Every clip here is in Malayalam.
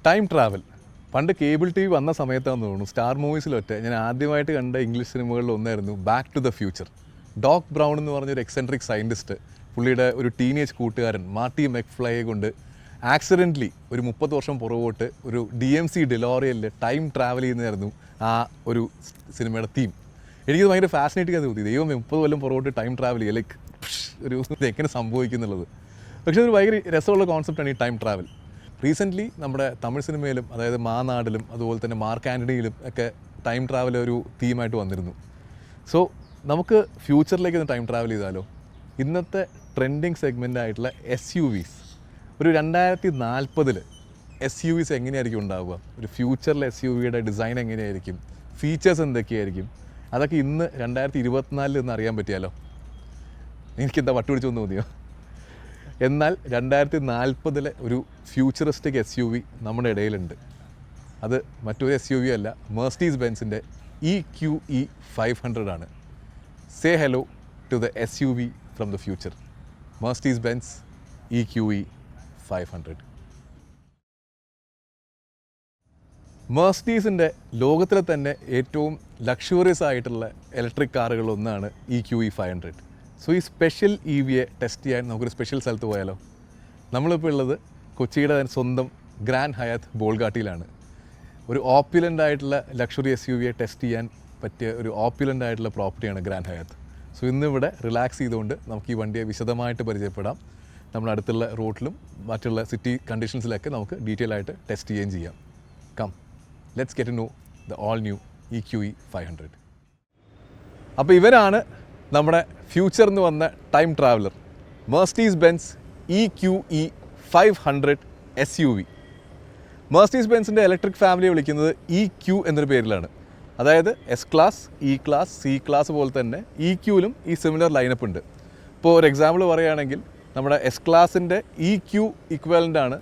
ടൈം ട്രാവൽ പണ്ട് കേബിൾ ടി വി വന്ന സമയത്താണെന്ന് തോന്നുന്നു സ്റ്റാർ മൂവീസിലൊറ്റ ഞാൻ ആദ്യമായിട്ട് കണ്ട ഇംഗ്ലീഷ് സിനിമകളിൽ ഒന്നായിരുന്നു back to the future. Doc Brown എന്ന് പറഞ്ഞൊരു എക്സെൻട്രിക് സയൻറ്റിസ്റ്റ്, പുള്ളിയുടെ ഒരു ടീനേജ് കൂട്ടുകാരൻ മാർട്ടി മെക്ഫ്ലൈയെ കൊണ്ട് ആക്സിഡൻ്റലി ഒരു 30 വർഷം പുറകോട്ട് ഒരു DMC ഡെലോറിയലിൽ ടൈം ട്രാവൽ ചെയ്യുന്നതായിരുന്നു ആ ഒരു സിനിമയുടെ തീം. എനിക്കത് ഭയങ്കര ഫാസിനേറ്റിംഗ് ആയി തോന്നി. ദൈവം 30 കൊല്ലം പുറകോട്ട് ടൈം ട്രാവൽ ചെയ്യുക, ലൈക്ക് ഒരു എങ്ങനെ സംഭവിക്കുന്നുള്ളത്. പക്ഷേ ഒരു ഭയങ്കര രസമുള്ള കോൺസെപ്റ്റാണ് ഈ ടൈം ട്രാവൽ. റീസെൻ്റ്ലി നമ്മുടെ തമിഴ് സിനിമയിലും, അതായത് മാനാടിലും അതുപോലെ തന്നെ മാർക്ക് ആൻ്റണിയിലും ഒക്കെ ടൈം ട്രാവൽ ഒരു തീമായിട്ട് വന്നിരുന്നു. സോ നമുക്ക് ഫ്യൂച്ചറിലേക്ക് ഒന്ന് ടൈം ട്രാവൽ ചെയ്താലോ? ഇന്നത്തെ ട്രെൻഡിങ് സെഗ്മെൻ്റ് ആയിട്ടുള്ള SUVs, ഒരു 2040 SUVs എങ്ങനെയായിരിക്കും ഉണ്ടാവുക, ഒരു ഫ്യൂച്ചറിലെ SUVയുടെ ഡിസൈൻ എങ്ങനെയായിരിക്കും, ഫീച്ചേഴ്സ് എന്തൊക്കെയായിരിക്കും, അതൊക്കെ ഇന്ന് 2024 എന്ന് അറിയാൻ പറ്റിയാലോ? എനിക്കെന്താ വട്ടുപിടിച്ചു എന്ന് തോന്നിയോ? എന്നാൽ 2040 ഒരു ഫ്യൂച്ചറിസ്റ്റിക് SUV നമ്മുടെ ഇടയിലുണ്ട്. അത് മറ്റൊരു SUV അല്ല, മെർസിഡീസ് ബെൻസിൻ്റെ EQE 500 ആണ്. Say hello to the SUV from the future, Mercedes Benz EQE 500. മെർസിഡീസിൻ്റെ ലോകത്തിലെ തന്നെ ഏറ്റവും ലക്ഷറിയസ് ആയിട്ടുള്ള ഇലക്ട്രിക് കാറുകളൊന്നാണ് EQE 500. സോ ഈ സ്പെഷ്യൽ EVയെ ടെസ്റ്റ് ചെയ്യാൻ നമുക്കൊരു സ്പെഷ്യൽ സ്ഥലത്ത് പോയാലോ? നമ്മളിപ്പോൾ ഉള്ളത് കൊച്ചിയുടെ സ്വന്തം ഗ്രാൻഡ് ഹയാത്ത് ബോൾഗാട്ടിയിലാണ്. ഒരു ഓപ്യുലൻ്റ് ആയിട്ടുള്ള ലക്ഷറി SUVയെ ടെസ്റ്റ് ചെയ്യാൻ പറ്റിയ ഒരു ഓപ്യുലൻ്റ് ആയിട്ടുള്ള പ്രോപ്പർട്ടിയാണ് ഗ്രാൻഡ് ഹയാത്ത്. സോ ഇന്നിവിടെ റിലാക്സ് ചെയ്തുകൊണ്ട് നമുക്ക് ഈ വണ്ടിയെ വിശദമായിട്ട് പരിചയപ്പെടാം. നമ്മുടെ അടുത്തുള്ള റോഡിലും മറ്റുള്ള സിറ്റി കണ്ടീഷൻസിലൊക്കെ നമുക്ക് ഡീറ്റെയിൽ ആയിട്ട് ടെസ്റ്റ് ചെയ്യുകയും ചെയ്യാം. Come, let's get to know the all new EQE 500. അപ്പോൾ ഇവരാണ് നമ്മുടെ ഫ്യൂച്ചർ എന്ന് വന്ന time traveller, Mercedes Benz EQE 500 SUV. മെർസിഡീസ് ബെൻസിൻ്റെ ഇലക്ട്രിക് ഫാമിലിയെ വിളിക്കുന്നത് EQ എന്നൊരു പേരിലാണ്. അതായത് S class, E class, C class പോലെ തന്നെ EQയിലും ഈ സിമിലർ ലൈനപ്പ് ഉണ്ട്. ഇപ്പോൾ ഒരു എക്സാമ്പിൾ പറയുകയാണെങ്കിൽ നമ്മുടെ S ക്ലാസിൻ്റെ EQ ഇക്വലൻ്റ് ആണ്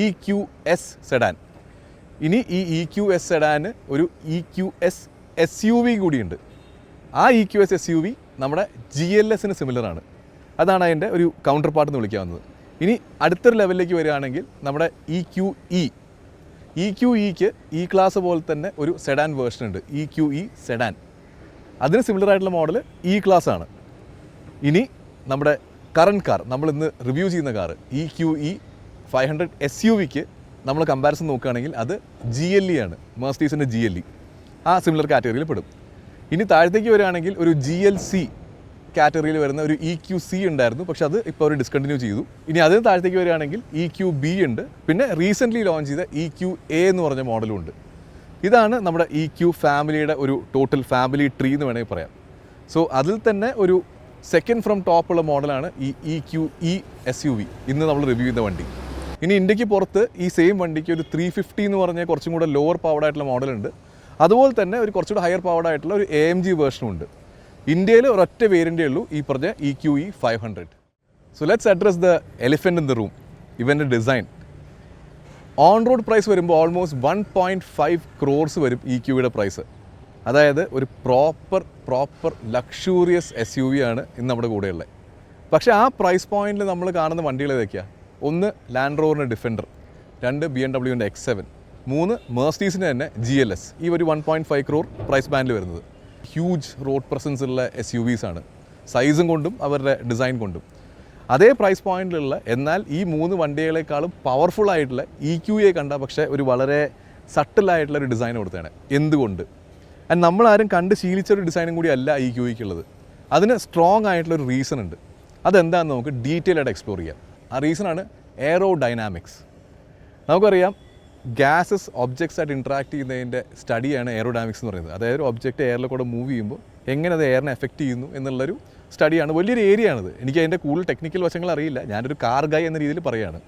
EQS സെഡാൻ. ഇനി ഈ EQS സെഡാന് ഒരു EQS SUV കൂടിയുണ്ട്. ആ EQS SUV നമ്മുടെ GLSന് സിമിലറാണ്. അതാണ് അതിൻ്റെ ഒരു കൗണ്ടർ പാർട്ട് എന്ന് വിളിക്കാവുന്നത്. ഇനി അടുത്തൊരു ലെവലിലേക്ക് വരികയാണെങ്കിൽ നമ്മുടെ EQEക്ക് E ക്ലാസ് പോലെ തന്നെ ഒരു സെഡാൻ വേർഷൻ ഉണ്ട്, EQE സെഡാൻ. അതിന് സിമിലർ ആയിട്ടുള്ള മോഡൽ E ക്ലാസ് ആണ്. ഇനി നമ്മുടെ കറണ്ട് കാർ, നമ്മളിന്ന് റിവ്യൂ ചെയ്യുന്ന കാർ EQE 500 SUVക്ക് നമ്മൾ കമ്പാരിസൺ നോക്കുകയാണെങ്കിൽ അത് GLE ആണ്, മെർസിഡീസിൻ്റെ GLE. ആ സിമിലർ കാറ്റഗറിയിൽ പെടും. ഇനി താഴത്തേക്ക് വരികയാണെങ്കിൽ ഒരു GLC കാറ്റഗറിയിൽ വരുന്ന ഒരു EQC ഉണ്ടായിരുന്നു, പക്ഷെ അത് ഇപ്പോൾ അവർ ഡിസ്കണ്ടിന്യൂ ചെയ്തു. ഇനി അതിന് താഴത്തേക്ക് വരികയാണെങ്കിൽ EQB ഉണ്ട്. പിന്നെ റീസെൻ്റ്ലി ലോഞ്ച് ചെയ്ത EQA എന്ന് പറഞ്ഞ മോഡലും ഉണ്ട്. ഇതാണ് നമ്മുടെ EQ ഫാമിലിയുടെ ഒരു ടോട്ടൽ ഫാമിലി ട്രീ എന്ന് വേണമെങ്കിൽ പറയാം. സോ അതിൽ തന്നെ ഒരു സെക്കൻഡ് ഫ്രം ടോപ്പുള്ള മോഡലാണ് ഈ EQE SUV, ഇന്ന് നമ്മൾ റിവ്യൂ ചെയ്യുന്ന വണ്ടി. ഇനി ഇന്ത്യക്ക് പുറത്ത് ഈ സെയിം വണ്ടിക്ക് ഒരു 350 എന്ന് പറഞ്ഞ കുറച്ചും കൂടെ ലോവർ പവർഡ് ആയിട്ടുള്ള മോഡലുണ്ട്. അതുപോലെ തന്നെ ഒരു കുറച്ചുകൂടെ ഹയർ പവർഡ് ആയിട്ടുള്ള ഒരു AMG വേർഷനും ഉണ്ട്. ഇന്ത്യയിൽ ഒരൊറ്റ വേരിയൻ്റേ ഉള്ളൂ ഈ പറഞ്ഞ EQE 500. So let's address the elephant in the room, ഇവൻ്റെ ഡിസൈൻ. ഓൺ റോഡ് പ്രൈസ് വരുമ്പോൾ ഓൾമോസ്റ്റ് 1.5 crores വരും EQയുടെ പ്രൈസ്. അതായത് ഒരു പ്രോപ്പർ ലക്ഷൂറിയസ് SUV ആണ് ഇന്ന് നമ്മുടെ കൂടെയുള്ളത്. പക്ഷേ ആ പ്രൈസ് പോയിന്റിൽ നമ്മൾ കാണുന്ന വണ്ടികൾ ഏതൊക്കെയാണ്? 1 ലാൻഡ് റോവറിൻ്റെ ഡിഫൻഡർ, 2 BMWൻ്റെ X7, 3 മെർസിഡീസിൻ്റെ തന്നെ GLS. ഈ ഒരു 1.5 crore പ്രൈസ് ബാൻഡിൽ വരുന്നത് ഹ്യൂജ് റോഡ് പ്രസൻസ് ഉള്ള SUVs ആണ്, സൈസും കൊണ്ടും അവരുടെ ഡിസൈൻ കൊണ്ടും. അതേ പ്രൈസ് പോയിന്റിലുള്ള എന്നാൽ ഈ 3 വണ്ടികളെക്കാളും പവർഫുൾ ആയിട്ടുള്ള EQയെ കണ്ട പക്ഷേ ഒരു വളരെ സട്ടിലായിട്ടുള്ള ഒരു ഡിസൈൻ കൊടുത്തതാണ്. എന്തുകൊണ്ട്? ആൻഡ് നമ്മളാരും കണ്ട് ശീലിച്ചൊരു ഡിസൈനും കൂടി അല്ല EQയ്ക്കുള്ളത്. അതിന് സ്ട്രോങ് ആയിട്ടുള്ളൊരു റീസൺ ഉണ്ട്. അതെന്താണെന്ന് നമുക്ക് ഡീറ്റെയിൽ ആയിട്ട് എക്സ്പ്ലോർ ചെയ്യാം. ആ റീസണാണ് എയറോ ഡൈനാമിക്സ്. നമുക്കറിയാം, ഗ്യാസസ് ഒബ്ജക്ട്സ് ആയിട്ട് ഇൻട്രാക്ട് ചെയ്യുന്നതിൻ്റെ സ്റ്റഡിയാണ് എയറോഡൈനാമിക്സ് എന്ന് പറയുന്നത്. അതായത് ഒരു ഒബ്ജക്റ്റ് എയറിൽ കൂടെ മൂവ് ചെയ്യുമ്പോൾ എങ്ങനെ അത് എയറിനെ എഫക്റ്റ് ചെയ്യുന്നു എന്നുള്ളൊരു സ്റ്റഡിയാണ്. വലിയൊരു ഏരിയ ആണിത്. എനിക്ക് അതിൻ്റെ കൂടുതൽ ടെക്നിക്കൽ വശങ്ങൾ അറിയില്ല, ഞാനൊരു കാർ ഗൈ എന്ന രീതിയിൽ പറയുകയാണ്.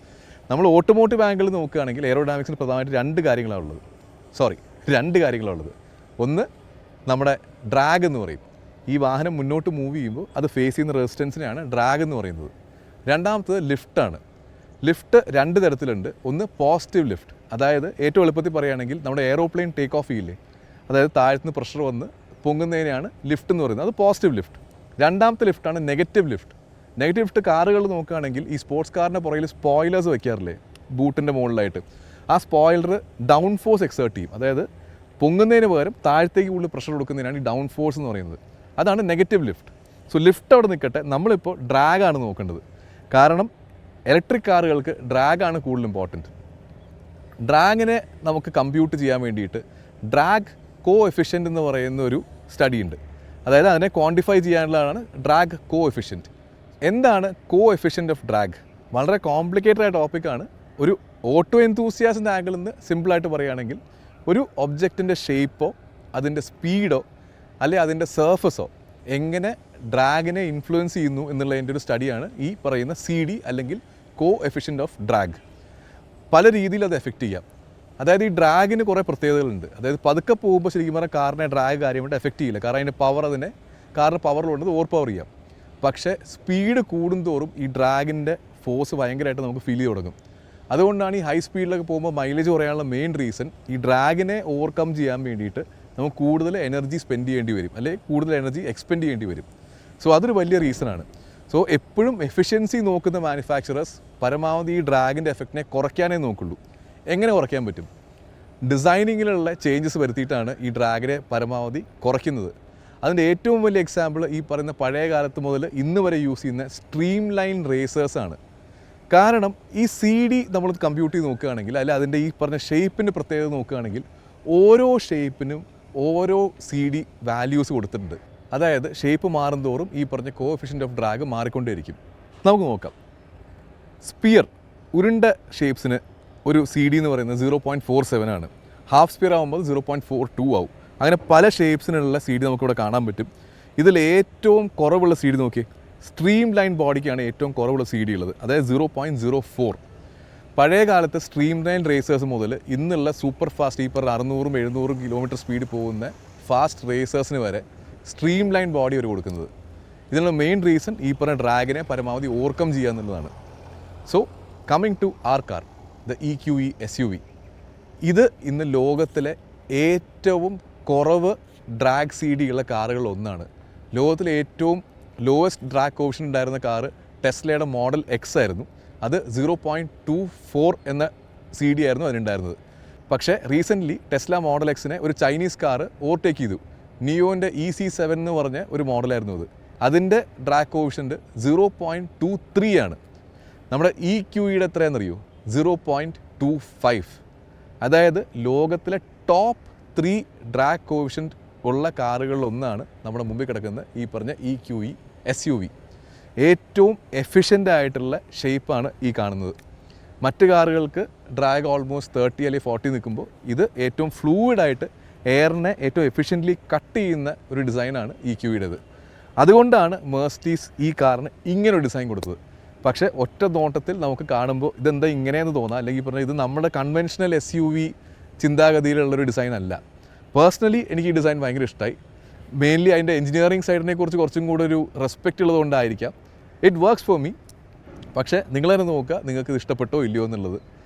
നമ്മൾ ഓട്ടോമോട്ടീവ് ആംഗിളിൽ നോക്കുകയാണെങ്കിൽ എയറോഡൈനാമിക്സിന് പ്രധാനമായിട്ട് രണ്ട് കാര്യങ്ങളാണുള്ളത്. ഒന്ന് നമ്മുടെ ഡ്രാഗ് എന്ന് പറയും. ഈ വാഹനം മുന്നോട്ട് മൂവ് ചെയ്യുമ്പോൾ അത് ഫേസ് ചെയ്യുന്ന റെസിസ്റ്റൻസിനെയാണ് ഡ്രാഗ് എന്ന് പറയുന്നത്. രണ്ടാമത്തത് ലിഫ്റ്റാണ്. ലിഫ്റ്റ് 2 തരത്തിലുണ്ട്. ഒന്ന് പോസിറ്റീവ് ലിഫ്റ്റ്, അതായത് ഏറ്റവും എളുപ്പത്തിൽ പറയുകയാണെങ്കിൽ നമ്മുടെ എയ്റോപ്ലെയിൻ ടേക്ക് ഓഫ് ചെയ്യില്ലേ, അതായത് താഴത്തുനിന്ന് പ്രഷർ വന്ന് പൊങ്ങുന്നതിനെയാണ് ലിഫ്റ്റ് എന്ന് പറയുന്നത്. അത് പോസിറ്റീവ് ലിഫ്റ്റ്. രണ്ടാമത്തെ ലിഫ്റ്റാണ് നെഗറ്റീവ് ലിഫ്റ്റ്. നെഗറ്റീവ് ലിഫ്റ്റ് കാറുകൾ നോക്കുകയാണെങ്കിൽ ഈ സ്പോർട്സ് കാറിൻ്റെ പുറകിൽ സ്പോയിലേഴ്സ് വയ്ക്കാറില്ലേ ബൂട്ടിൻ്റെ മുകളിലായിട്ട്, ആ സ്പോയിലർ ഡൗൺ ഫോഴ്സ് എക്സേർട്ട് ചെയ്യും. അതായത് പൊങ്ങുന്നതിന് പകരം താഴത്തേക്ക് കൂടുതൽ പ്രഷർ കൊടുക്കുന്നതിനാണ് ഈ ഡൗൺ ഫോഴ്സ് എന്ന് പറയുന്നത്. അതാണ് നെഗറ്റീവ് ലിഫ്റ്റ്. സോ ലിഫ്റ്റ് അവിടെ നിൽക്കട്ടെ, നമ്മളിപ്പോൾ ഡ്രാഗാണ് നോക്കേണ്ടത്. കാരണം ഇലക്ട്രിക് കാറുകൾക്ക് ഡ്രാഗാണ് കൂടുതൽ ഇമ്പോർട്ടൻറ്റ്. ഡ്രാഗിനെ നമുക്ക് കമ്പ്യൂട്ട് ചെയ്യാൻ വേണ്ടിയിട്ട് ഡ്രാഗ് കോ എഫിഷ്യൻ്റ് എന്ന് പറയുന്ന ഒരു സ്റ്റഡി ഉണ്ട്. അതായത് അതിനെ ക്വാണ്ടിഫൈ ചെയ്യാനുള്ളതാണ് ഡ്രാഗ് കോ എഫിഷ്യൻറ്റ്. എന്താണ് കോ എഫിഷ്യൻ്റ് ഓഫ് ഡ്രാഗ്? വളരെ കോംപ്ലിക്കേറ്റഡ് ആയ ടോപ്പിക്കാണ്. ഒരു ഓട്ടോ എന്തൂസിയാസിൻ്റെ ആംഗിളിൽ നിന്ന് സിമ്പിളായിട്ട് പറയുകയാണെങ്കിൽ ഒരു ഒബ്ജക്റ്റിൻ്റെ ഷേപ്പോ അതിൻ്റെ സ്പീഡോ അല്ലെങ്കിൽ അതിൻ്റെ സർഫസോ എങ്ങനെ ഡ്രാഗിനെ ഇൻഫ്ലുവൻസ് ചെയ്യുന്നു എന്നുള്ളതിൻ്റെ ഒരു സ്റ്റഡിയാണ് ഈ പറയുന്ന CD അല്ലെങ്കിൽ കോ എഫിഷ്യൻ്റ് ഓഫ് ഡ്രാഗ്. പല രീതിയിൽ അത് എഫക്റ്റ് ചെയ്യാം. അതായത് ഈ ഡ്രാഗിന് കുറേ പ്രത്യേകതകളുണ്ട്. അതായത് പതുക്കെ പോകുമ്പോൾ ശരിക്കും പറഞ്ഞാൽ കാറിനെ ഡ്രാഗ് കാര്യമായിട്ട് എഫക്റ്റ് ചെയ്യില്ല. കാരണം അതിൻ്റെ പവർ കാറിൻ്റെ പവറിലുള്ളത് ഓവർ പവർ ചെയ്യാം. പക്ഷേ സ്പീഡ് കൂടുന്തോറും ഈ ഡ്രാഗിൻ്റെ ഫോഴ്സ് ഭയങ്കരമായിട്ട് നമുക്ക് ഫീൽ ചെയ്ത് തുടങ്ങും. അതുകൊണ്ടാണ് ഈ ഹൈ സ്പീഡിലൊക്കെ പോകുമ്പോൾ മൈലേജ് കുറയാനുള്ള മെയിൻ റീസൺ ഈ ഡ്രാഗിനെ ഓവർകം ചെയ്യാൻ വേണ്ടിയിട്ട് നമുക്ക് കൂടുതൽ എനർജി സ്പെൻഡ് ചെയ്യേണ്ടി വരും, അല്ലെങ്കിൽ കൂടുതൽ എനർജി എക്സ്പെൻഡ് ചെയ്യേണ്ടി വരും. സോ അതൊരു വലിയ റീസണാണ്. സോ എപ്പോഴും എഫിഷ്യൻസി നോക്കുന്ന മാനുഫാക്ചറേഴ്സ് പരമാവധി ഈ ഡ്രാഗിൻ്റെ എഫക്റ്റിനെ കുറയ്ക്കാനേ നോക്കുള്ളൂ. എങ്ങനെ കുറയ്ക്കാൻ പറ്റും? ഡിസൈനിങ്ങിലുള്ള ചേഞ്ചസ് വരുത്തിയിട്ടാണ് ഈ ഡ്രാഗിനെ പരമാവധി കുറയ്ക്കുന്നത്. അതിൻ്റെ ഏറ്റവും വലിയ എക്സാമ്പിൾ ഈ പറയുന്ന പഴയ കാലത്ത് മുതൽ ഇന്ന് വരെ യൂസ് ചെയ്യുന്ന സ്ട്രീം ലൈൻ റേസേഴ്സാണ്. കാരണം ഈ CD നമ്മൾ കമ്പ്യൂട്ട് ചെയ്ത് നോക്കുകയാണെങ്കിൽ, അല്ലെങ്കിൽ അതിൻ്റെ ഈ പറഞ്ഞ ഷേപ്പിൻ്റെ പ്രത്യേകത നോക്കുകയാണെങ്കിൽ ഓരോ ഷേപ്പിനും ഓരോ CD വാല്യൂസ് കൊടുത്തിട്ടുണ്ട്. അതായത് ഷേപ്പ് മാറുന്തോറും ഈ പറഞ്ഞ കോ എഫിഷ്യൻ്റ് ഓഫ് ഡ്രാഗ് മാറിക്കൊണ്ടേയിരിക്കും. നമുക്ക് നോക്കാം. സ്പിയർ ഉരുണ്ട ഷേപ്സിന് ഒരു CD എന്ന് പറയുന്നത് 0.47 ആണ്. ഹാഫ് സ്പിയർ ആകുമ്പോൾ 0.42 ആവും. അങ്ങനെ പല ഷേപ്സിനുള്ള CD നമുക്കിവിടെ കാണാൻ പറ്റും. ഇതിൽ ഏറ്റവും കുറവുള്ള CD നോക്കി, സ്ട്രീം ലൈൻ ബോഡിക്കാണ് ഏറ്റവും കുറവുള്ള CD ഉള്ളത്, അതായത് 0.04. പഴയ കാലത്ത് സ്ട്രീം ലൈൻ റേസേഴ്സ് മുതൽ ഇന്നുള്ള സൂപ്പർ ഫാസ്റ്റ് ഈ പറഞ്ഞ 600-700 കിലോമീറ്റർ സ്പീഡ് പോകുന്ന ഫാസ്റ്റ് റേസേഴ്സിന് വരെ സ്ട്രീം ലൈൻ ബോഡി അവർ കൊടുക്കുന്നത്. ഇതിനുള്ള മെയിൻ റീസൺ ഈ പറഞ്ഞ ഡ്രാഗിനെ പരമാവധി ഓവർകം ചെയ്യുക എന്നുള്ളതാണ്. So coming to our car, the EQE SUV. ഇത് ഇന്ന് ലോകത്തിലെ ഏറ്റവും കുറവ് ഡ്രാഗ് CD ഉള്ള കാറുകളിൽ ഒന്നാണ്. ലോകത്തിലെ ഏറ്റവും ലോവസ്റ്റ് ഡ്രാഗ് കോഫിഷ്യന്റ് ഉണ്ടായിരുന്ന കാറ് ടെസ്ലയുടെ മോഡൽ X ആയിരുന്നു. അത് 0.24 എന്ന CD ആയിരുന്നു അതിനുണ്ടായിരുന്നത്. പക്ഷേ റീസെൻ്റ്ലി ടെസ്ല മോഡൽ Xനെ ഒരു ചൈനീസ് കാറ് ഓവർടേക്ക് ചെയ്തു. നിയോൻ്റെ EC7 എന്ന് പറഞ്ഞ ഒരു മോഡലായിരുന്നു അത്. അതിൻ്റെ ഡ്രാഗ് കോഫിഷ്യന്റ് 0.23 ആണ്. നമ്മുടെ EQEയുടെ എത്രയാണെന്നറിയോ? 0.25. അതായത് ലോകത്തിലെ ടോപ്പ് 3 ഡ്രാഗ് കോഫിഷ്യന്റ് ഉള്ള കാറുകളിലൊന്നാണ് നമ്മുടെ മുമ്പിൽ കിടക്കുന്ന ഈ പറഞ്ഞ EQE SUV. ഏറ്റവും എഫിഷ്യൻ്റ് ആയിട്ടുള്ള ഷേപ്പാണ് ഈ കാണുന്നത്. മറ്റ് കാറുകൾക്ക് ഡ്രാഗ് ഓൾമോസ്റ്റ് 30 അല്ലെങ്കിൽ 40 നിൽക്കുമ്പോൾ ഇത് ഏറ്റവും ഫ്ലൂയിഡായിട്ട് എയറിനെ ഏറ്റവും എഫിഷ്യൻ്റ്ലി കട്ട് ചെയ്യുന്ന ഒരു ഡിസൈനാണ് EQEയുടേത്. അതുകൊണ്ടാണ് മെർസിഡീസ് ഈ കാറിന് ഇങ്ങനൊരു ഡിസൈൻ കൊടുത്തത്. പക്ഷേ ഒറ്റ നോട്ടത്തിൽ നമുക്ക് കാണുമ്പോൾ ഇതെന്താ ഇങ്ങനെയെന്ന് തോന്നാം, അല്ലെങ്കിൽ പറഞ്ഞാൽ ഇത് നമ്മുടെ കൺവെൻഷണൽ SUV ചിന്താഗതിയിലുള്ളൊരു ഡിസൈൻ അല്ല. പേഴ്സണലി എനിക്ക് ഈ ഡിസൈൻ ഭയങ്കര ഇഷ്ടമായി. മെയിൻലി അതിൻ്റെ എഞ്ചിനീയറിംഗ് സൈഡിനെ കുറിച്ച് കുറച്ചും കൂടെ ഒരു റെസ്പെക്റ്റ് ഉള്ളതുകൊണ്ടായിരിക്കാം. It works for me. പക്ഷേ നിങ്ങളതിനെ നോക്കുക, നിങ്ങൾക്ക് ഇത് ഇഷ്ടപ്പെട്ടോ ഇല്ലയോ എന്നുള്ളത്.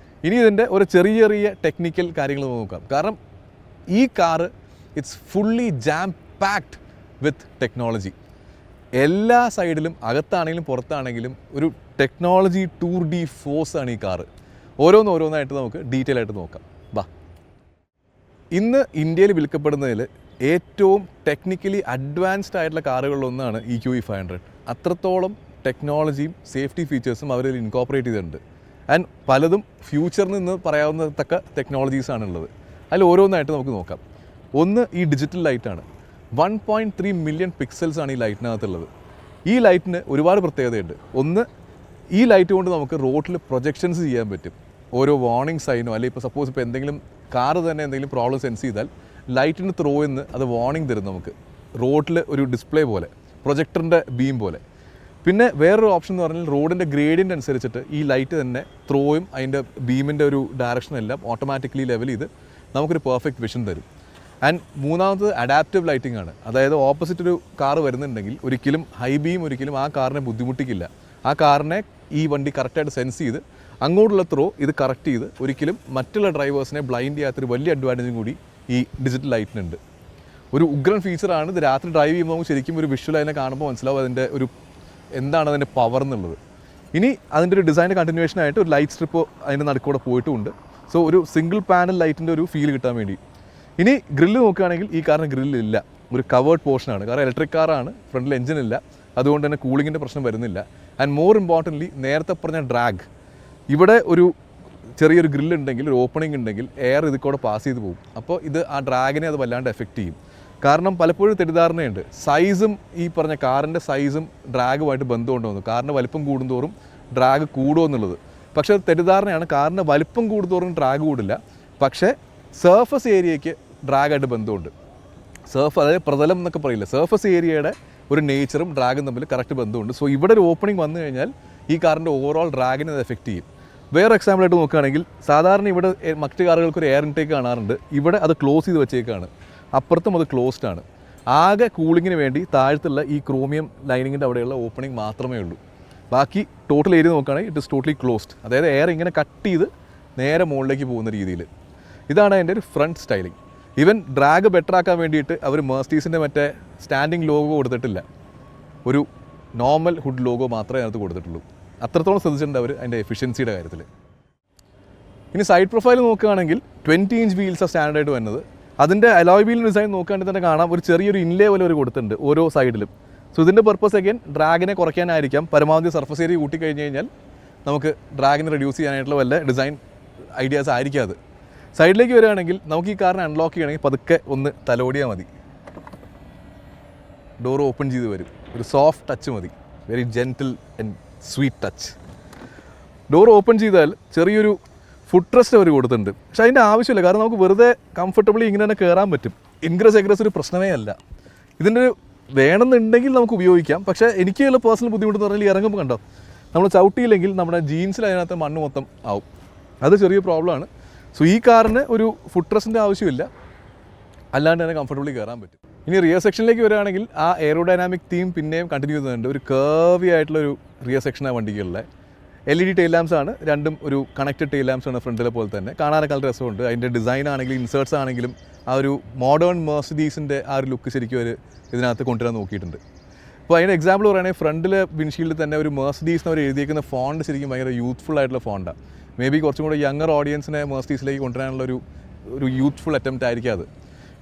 ഇനി ഇതിൻ്റെ ഒരു ചെറിയ ചെറിയ ടെക്നിക്കൽ കാര്യങ്ങൾ നോക്കാം. കാരണം ഈ car it's fully jam packed with technology. എല്ലാ സൈഡിലും, അകത്താണെങ്കിലും പുറത്താണെങ്കിലും ഒരു ടെക്നോളജി ടൂർ ഡി ഫോഴ്സ് ആണ് ഈ കാറ്. ഓരോന്നായിട്ട് നമുക്ക് ഡീറ്റെയിൽ ആയിട്ട് നോക്കാം. ബാ. ഇന്ന് ഇന്ത്യയിൽ വിൽക്കപ്പെടുന്നതിൽ ഏറ്റവും ടെക്നിക്കലി അഡ്വാൻസ്ഡ് ആയിട്ടുള്ള കാറുകളിലൊന്നാണ് EQE 500. അത്രത്തോളം ടെക്നോളജിയും സേഫ്റ്റി ഫീച്ചേഴ്സും അവരിൽ ഇൻകോപ്പറേറ്റ് ചെയ്തിട്ടുണ്ട്. ആൻഡ് പലതും ഫ്യൂച്ചറിൽ നിന്ന് പറയാവുന്ന തക്ക ടെക്നോളജീസാണുള്ളത്. അതിൽ ഓരോന്നായിട്ട് നമുക്ക് നോക്കാം. ഒന്ന് ഈ ഡിജിറ്റൽ ലൈറ്റാണ്. 1.3 മില്യൺ പിക്സൽസ് ആണ് ഈ ലൈറ്റിനകത്തുള്ളത്. ഈ ലൈറ്റിന് ഒരുപാട് പ്രത്യേകതയുണ്ട്. ഒന്ന്, ഈ ലൈറ്റ് കൊണ്ട് നമുക്ക് റോഡിൽ പ്രൊജക്ഷൻസ് ചെയ്യാൻ പറ്റും. ഓരോ വാർണിംഗ് സൈനോ അല്ലെങ്കിൽ ഇപ്പോൾ സപ്പോസ് ഇപ്പോൾ എന്തെങ്കിലും കാറ് തന്നെ എന്തെങ്കിലും പ്രോബ്ലം സെൻസ് ചെയ്താൽ ലൈറ്റിന് ത്രോ എന്ന് അത് വാർണിംഗ് തരും നമുക്ക് റോഡിൽ ഒരു ഡിസ്പ്ലേ പോലെ, പ്രൊജക്ടറിൻ്റെ ബീം പോലെ. പിന്നെ വേറൊരു ഓപ്ഷൻ എന്ന് പറഞ്ഞാൽ റോഡിൻ്റെ ഗ്രേഡിയൻ്റ് അനുസരിച്ചിട്ട് ഈ ലൈറ്റ് തന്നെ ത്രോയും അതിൻ്റെ ബീമിൻ്റെ ഒരു ഡയറക്ഷനെല്ലാം ഓട്ടോമാറ്റിക്കലി ലെവൽ ചെയ്ത് നമുക്കൊരു പെർഫെക്റ്റ് വിഷൻ തരും. ആൻഡ് മൂന്നാമത് അഡാപ്റ്റീവ് ലൈറ്റിംഗ് ആണ്. അതായത് ഓപ്പോസിറ്റ് ഒരു കാറ് വരുന്നുണ്ടെങ്കിൽ ഒരിക്കലും ഹൈ ബീം ഒരിക്കലും ആ കാറിനെ ബുദ്ധിമുട്ടിക്കില്ല. ആ കാറിനെ ഈ വണ്ടി കറക്റ്റായിട്ട് സെൻസ് ചെയ്ത് അങ്ങോട്ടുള്ള ത്രോ ഇത് കറക്റ്റ് ചെയ്ത് ഒരിക്കലും മറ്റുള്ള ഡ്രൈവേഴ്സിനെ ബ്ലൈൻഡ് ചെയ്യാത്തൊരു വലിയ അഡ്വാൻറ്റേജും കൂടി ഈ ഡിജിറ്റൽ ലൈറ്റിനുണ്ട്. ഒരു ഉഗ്രൻ ഫീച്ചറാണ്. ഇത് രാത്രി ഡ്രൈവ് ചെയ്യുമ്പോൾ നമുക്ക് ശരിക്കും ഒരു വിഷ്വൽ അതിനെ കാണുമ്പോൾ മനസ്സിലാവും അതിൻ്റെ ഒരു എന്താണ് അതിൻ്റെ പവർ എന്നുള്ളത്. ഇനി അതിൻ്റെ ഒരു ഡിസൈൻ കണ്ടിന്യൂവേഷൻ ആയിട്ട് ഒരു ലൈറ്റ് സ്ട്രിപ്പ് അതിൻ്റെ നടുക്കൂടെ പോയിട്ടുമുണ്ട്. സോ ഒരു സിംഗിൾ പാനൽ ലൈറ്റിൻ്റെ ഒരു ഫീൽ കിട്ടാൻ വേണ്ടി. ഇനി ഗ്രില്ല് നോക്കുകയാണെങ്കിൽ ഈ കാറിന് ഗ്രില്ലില്ല, ഒരു കവേർഡ് പോർഷനാണ്. കാരണം ഇലക്ട്രിക് കാറാണ്, ഫ്രണ്ടിൽ എഞ്ചിനില്ല, അതുകൊണ്ട് തന്നെ കൂളിങ്ങിൻ്റെ പ്രശ്നം വരുന്നില്ല. ആൻഡ് മോർ ഇമ്പോർട്ടൻ്റ്ലി നേരത്തെ പറഞ്ഞ ഡ്രാഗ്, ഇവിടെ ഒരു ചെറിയൊരു ഗ്രില്ലുണ്ടെങ്കിൽ, ഒരു ഓപ്പണിംഗ് ഉണ്ടെങ്കിൽ എയർ ഇതിൽ കൂടെ പാസ് ചെയ്ത് പോകും. അപ്പോൾ ഇത് ആ ഡ്രാഗിനെ അത് വല്ലാണ്ട് എഫക്റ്റ് ചെയ്യും. കാരണം പലപ്പോഴും തെറ്റിദ്ധാരണയുണ്ട്, സൈസും ഈ പറഞ്ഞ കാറിൻ്റെ സൈസും ഡ്രാഗുമായിട്ട് ബന്ധമുണ്ടോന്ന്. കാറിൻ്റെ വലിപ്പം കൂടുന്തോറും ഡ്രാഗ് കൂടുമോ എന്നുള്ളത്. പക്ഷേ അത് തെറ്റിദ്ധാരണയാണ്. കാറിൻ്റെ വലിപ്പം കൂടുന്തോറും ഡ്രാഗ് കൂടില്ല, പക്ഷേ സർഫസ് ഏരിയയ്ക്ക് ഡ്രാഗായിട്ട് ബന്ധമുണ്ട്. അതായത് പ്രതലം എന്നൊക്കെ പറയില്ല, സർഫസ് ഏരിയയുടെ ഒരു നേച്ചറും ഡ്രാഗും തമ്മിൽ കറക്റ്റ് ബന്ധമുണ്ട്. സോ ഇവിടെ ഒരു ഓപ്പണിംഗ് വന്നു കഴിഞ്ഞാൽ ഈ കാറിൻ്റെ ഓവറോൾ ഡ്രാഗിനെ അത് എഫക്റ്റ് ചെയ്യും. വേറെ എക്സാമ്പിളായിട്ട് നോക്കുകയാണെങ്കിൽ, സാധാരണ ഇവിടെ മറ്റ് കാറുകൾക്ക് ഒരു എയർ ഇൻടേക്ക് കാണാറുണ്ട്, ഇവിടെ അത് ക്ലോസ് ചെയ്ത് വെച്ചേക്കാണ്, അപ്പുറത്തും അത് ക്ലോസ്ഡ് ആണ്. ആകെ കൂളിങ്ങിന് വേണ്ടി താഴത്തുള്ള ഈ ക്രോമിയം ലൈനിങ്ങിൻ്റെ അവിടെയുള്ള ഓപ്പണിംഗ് മാത്രമേ ഉള്ളൂ. ബാക്കി ടോട്ടൽ ഏരിയ നോക്കുകയാണെങ്കിൽ ഇറ്റ് ഇസ് ടോട്ടലി ക്ലോസ്ഡ്. അതായത് എയർ ഇങ്ങനെ കട്ട് ചെയ്ത് നേരെ മുകളിലേക്ക് പോകുന്ന രീതിയിൽ. ഇതാണ് അതിൻ്റെ ഒരു front styling. Even drag better ആക്കാൻ വേണ്ടിയിട്ട് അവർ മെർസിഡീസിൻ്റെ മറ്റേ സ്റ്റാൻഡിങ് ലോഗോ കൊടുത്തിട്ടില്ല, ഒരു നോർമൽ ഹുഡ് ലോഗോ മാത്രമേ അതിനകത്ത് കൊടുത്തിട്ടുള്ളൂ. അത്രത്തോളം ശ്രദ്ധിച്ചിട്ടുണ്ട് അവർ അതിൻ്റെ എഫിഷ്യൻസിയുടെ കാര്യത്തിൽ. ഇനി സൈഡ് പ്രൊഫൈൽ നോക്കുകയാണെങ്കിൽ 20 ഇഞ്ച് വീൽസാണ് സ്റ്റാൻഡേർഡായിട്ട് വരുന്നത്. അതിൻ്റെ അലോയ് വീൽ ഡിസൈൻ നോക്കുകയാണെങ്കിൽ തന്നെ കാണാം, ഒരു ചെറിയൊരു ഇൻലേ പോലെ അവർ കൊടുത്തിട്ടുണ്ട് ഓരോ സൈഡിലും. സോ ഇതിൻ്റെ പർപ്പസ് അഗൈൻ ഡ്രാഗിനെ കുറയ്ക്കാനായിരിക്കാം. പരമാവധി സർഫസ് ഏരിയ കൂട്ടിക്കഴിഞ്ഞ് കഴിഞ്ഞാൽ നമുക്ക് ഡ്രാഗിനെ റെഡ്യൂസ് ചെയ്യാനായിട്ടുള്ള വല്ല ഡിസൈൻ ഐഡിയാസ് ആയിരിക്കും അത്. സൈഡിലേക്ക് വരികയാണെങ്കിൽ നമുക്ക് ഈ കാറിനെ അൺലോക്ക് ചെയ്യണമെങ്കിൽ പതുക്കെ ഒന്ന് തലോടിയാൽ മതി, ഡോർ ഓപ്പൺ ചെയ്ത് വരും. ഒരു സോഫ്റ്റ് ടച്ച് മതി, very gentle and sweet touch. Door open ചെയ്താൽ ചെറിയൊരു ഫുഡ് റെസ്റ്റ് അവർ കൊടുത്തിട്ടുണ്ട്. പക്ഷേ അതിൻ്റെ ആവശ്യമില്ല, കാരണം നമുക്ക് വെറുതെ കംഫർട്ടബിളി ഇങ്ങനെ തന്നെ കയറാൻ പറ്റും. ഇൻഗ്രസ് എഗ്രസ് ഒരു പ്രശ്നമേ അല്ല. ഇതിൻ്റെ ഒരു വേണമെന്നുണ്ടെങ്കിൽ നമുക്ക് ഉപയോഗിക്കാം. പക്ഷേ എനിക്കുള്ള പേഴ്സണൽ ബുദ്ധിമുട്ടെന്ന് പറഞ്ഞാൽ ഇറങ്ങുമ്പോൾ കണ്ടോ, നമ്മൾ ചവിട്ടിയില്ലെങ്കിൽ നമ്മുടെ ജീൻസിൽ അതിനകത്ത് മണ്ണ് മൊത്തം ആവും. അത് ചെറിയ പ്രോബ്ലമാണ്. സോ ഈ കാറിന് ഒരു ഫുഡ് റെസ്റ്റിൻ്റെ ആവശ്യമില്ല, അല്ലാണ്ട് തന്നെ കംഫർട്ടബിളി കയറാൻ പറ്റും. ഇനി റിയർ സെക്ഷനിലേക്ക് വരികയാണെങ്കിൽ ആ എയറോഡൈനാമിക് തീം പിന്നെയും കണ്ടിന്യൂ ചെയ്യുന്നുണ്ട്. ഒരു കർവി ആയിട്ടുള്ളൊരു റിയർ സെക്ഷനാണ് വണ്ടിക്കുള്ളത്. LED ടെയിൽ ലാംപ്സ് ആണ്, രണ്ടും ഒരു കണക്റ്റഡ് ടെയിൽ ലാംപ്സ് ആണ് ഫ്രണ്ടിലെ പോലെ തന്നെ. കാണാനൊക്കെ നല്ല രസമുണ്ട്. അതിൻ്റെ ഡിസൈൻ ആണെങ്കിലും ഇൻസേർട്സ് ആണെങ്കിലും ആ ഒരു മോഡേൺ മെർസിഡീസിൻ്റെ ആ ഒരു ലുക്ക് ശരിക്കും അവർ ഇതിനകത്ത് കൊണ്ടുവരാൻ നോക്കിയിട്ടുണ്ട്. അപ്പോൾ അതിൻ്റെ എക്സാമ്പിൾ പറയുകയാണെങ്കിൽ ഫ്രണ്ടിലെ വിൻഷീൽഡിൽ തന്നെ ഒരു മെർസിഡീസിന് അവർ എഴുതിയേക്കുന്ന ഫോണ്ട് ശരിക്കും ഭയങ്കര യൂത്ത്ഫുൾ ആയിട്ടുള്ള ഫോണ്ടാണ്. മേ ബി കുറച്ചും കൂടെ യങ്ങർ ഓഡിയൻസിനെ മെർസിഡീസിലേക്ക് കൊണ്ടുവരാനുള്ള ഒരു യൂത്ത്ഫുൾ അറ്റംപ്റ്റ് ആയിരിക്കും അത്.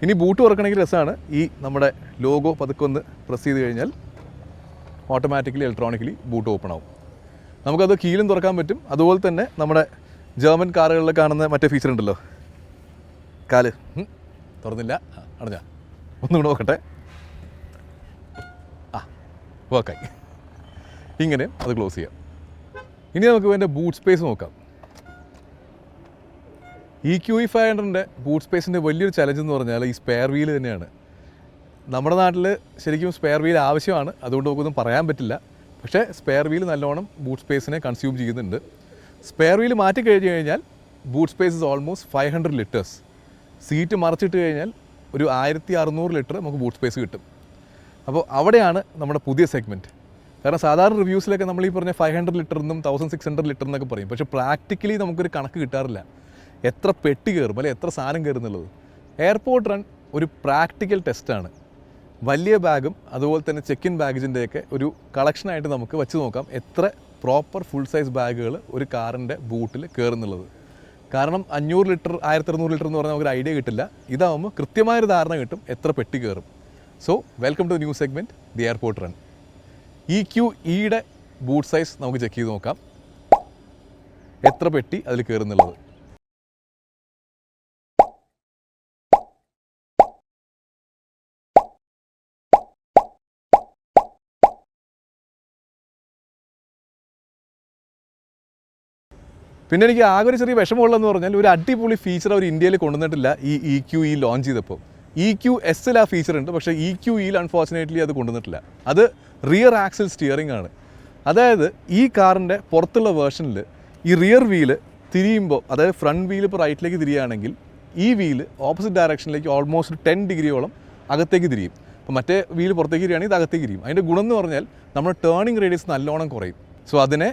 ഇനി ബൂട്ട് തുറക്കണമെങ്കിൽ രസമാണ്, ഈ നമ്മുടെ ലോഗോ പതുക്കെ ഒന്ന് പ്രസ് ചെയ്ത് കഴിഞ്ഞാൽ ഓട്ടോമാറ്റിക്കലി ഇലക്ട്രോണിക്കലി ബൂട്ട് ഓപ്പൺ ആവും. നമുക്കത് കീലും തുറക്കാൻ പറ്റും. അതുപോലെ തന്നെ നമ്മുടെ ജർമ്മൻ കാറുകളിൽ കാണുന്ന മറ്റേ ഫീച്ചർ ഉണ്ടല്ലോ, കാല് തുറന്നില്ല, അടഞ്ഞാ ഒന്നുകൂടെ നോക്കട്ടെ, വർക്കായി. ഇങ്ങനെ അത് ക്ലോസ് ചെയ്യാം. ഇനി നമുക്ക് അതിൻ്റെ ബൂട്ട് സ്പേസ് നോക്കാം. EQE 500ൻ്റെ ബൂട്ട് സ്പേസിൻ്റെ വലിയൊരു ചലഞ്ച് എന്ന് പറഞ്ഞാൽ ഈ സ്പെയർ വീല് തന്നെയാണ്. നമ്മുടെ നാട്ടിൽ ശരിക്കും സ്പെയർ വീൽ ആവശ്യമാണ്, അതുകൊണ്ട് നമുക്കൊന്നും പറയാൻ പറ്റില്ല. പക്ഷേ സ്പെയർ വീൽ നല്ലോണം ബൂട്ട് സ്പേസിനെ കൺസ്യൂം ചെയ്യുന്നുണ്ട്. സ്പെയർ വീൽ മാറ്റി കഴിഞ്ഞ് കഴിഞ്ഞാൽ boot space is almost 500 litres. Seat മറച്ചിട്ട് കഴിഞ്ഞാൽ ഒരു 1600 ലിറ്റർ നമുക്ക് ബൂട്ട് സ്പേസ് കിട്ടും. അപ്പോൾ അവിടെയാണ് നമ്മുടെ പുതിയ സെഗ്മെൻറ്റ്. കാരണം സാധാരണ റിവ്യൂസിലൊക്കെ നമ്മൾ ഈ പറഞ്ഞ 500 ലിറ്ററിനും 1600 ലിറ്റർ എന്നൊക്കെ പറയും. പക്ഷേ പ്രാക്ടിക്കലി നമുക്കൊരു കണക്ക് കിട്ടാറില്ല, എത്ര പെട്ടി കയറും അല്ലെങ്കിൽ എത്ര സാധനം കയറും എന്നുള്ളത്. എയർപോർട്ട് റൺ ഒരു പ്രാക്ടിക്കൽ ടെസ്റ്റാണ്. വലിയ ബാഗും അതുപോലെ തന്നെ ചെക്ക് ഇൻ ബാഗേജിൻ്റെയൊക്കെ ഒരു കളക്ഷനായിട്ട് നമുക്ക് വെച്ച് നോക്കാം എത്ര പ്രോപ്പർ ഫുൾ സൈസ് ബാഗുകൾ ഒരു കാറിൻ്റെ ബൂട്ടിൽ കയറുന്നുള്ളത്. കാരണം 500 ലിറ്റർ 1600 ലിറ്റർ എന്ന് പറഞ്ഞാൽ നമുക്കൊരു ഐഡിയ കിട്ടില്ല. ഇതാവുമ്പോൾ കൃത്യമായൊരു ധാരണ കിട്ടും എത്ര പെട്ടി കയറും. So welcome to new segment, the airport run. EQEയുടെ ബൂട്ട് സൈസ് നമുക്ക് ചെക്ക് ചെയ്ത് നോക്കാം, എത്ര പെട്ടി അതിൽ കയറുന്നുള്ളത്. പിന്നെ എനിക്ക് ആകെ ഒരു ചെറിയ വിഷമമുള്ളതെന്ന് പറഞ്ഞാൽ ഒരു അടിപൊളി ഫീച്ചർ അവർ ഇന്ത്യയിൽ കൊണ്ടുവന്നിട്ടില്ല ഈ EQE ലോഞ്ച് ചെയ്തപ്പോൾ. EQSൽ ആ ഫീച്ചർ ഉണ്ട്, പക്ഷേ EQEയിൽ അൺഫോർച്ചുനേറ്റ്ലി അത് കൊണ്ടുവന്നിട്ടില്ല. അത് റിയർ ആക്സിൽ സ്റ്റിയറിംഗ് ആണ്. അതായത് ഈ കാറിൻ്റെ പുറത്തുള്ള വേർഷനിൽ ഈ റിയർ വീല് തിരിയുമ്പോൾ, അതായത് ഫ്രണ്ട് വീല് ഇപ്പോൾ റൈറ്റിലേക്ക് തിരിയുകയാണെങ്കിൽ ഈ വീല് ഓപ്പോസിറ്റ് ഡയറക്ഷനിലേക്ക് ഓൾമോസ്റ്റ് 10 ഡിഗ്രിയോളം അകത്തേക്ക് തിരിയും. അപ്പോൾ മറ്റേ വീല് പുറത്തേക്ക് തിരിയുകയാണെങ്കിൽ ഇത് അകത്തേക്ക് തിരിയും. അതിൻ്റെ ഗുണം എന്ന് പറഞ്ഞാൽ നമ്മുടെ ടേണിംഗ് റേഡിയസ് നല്ലോണം കുറയും. സോ അതിനെ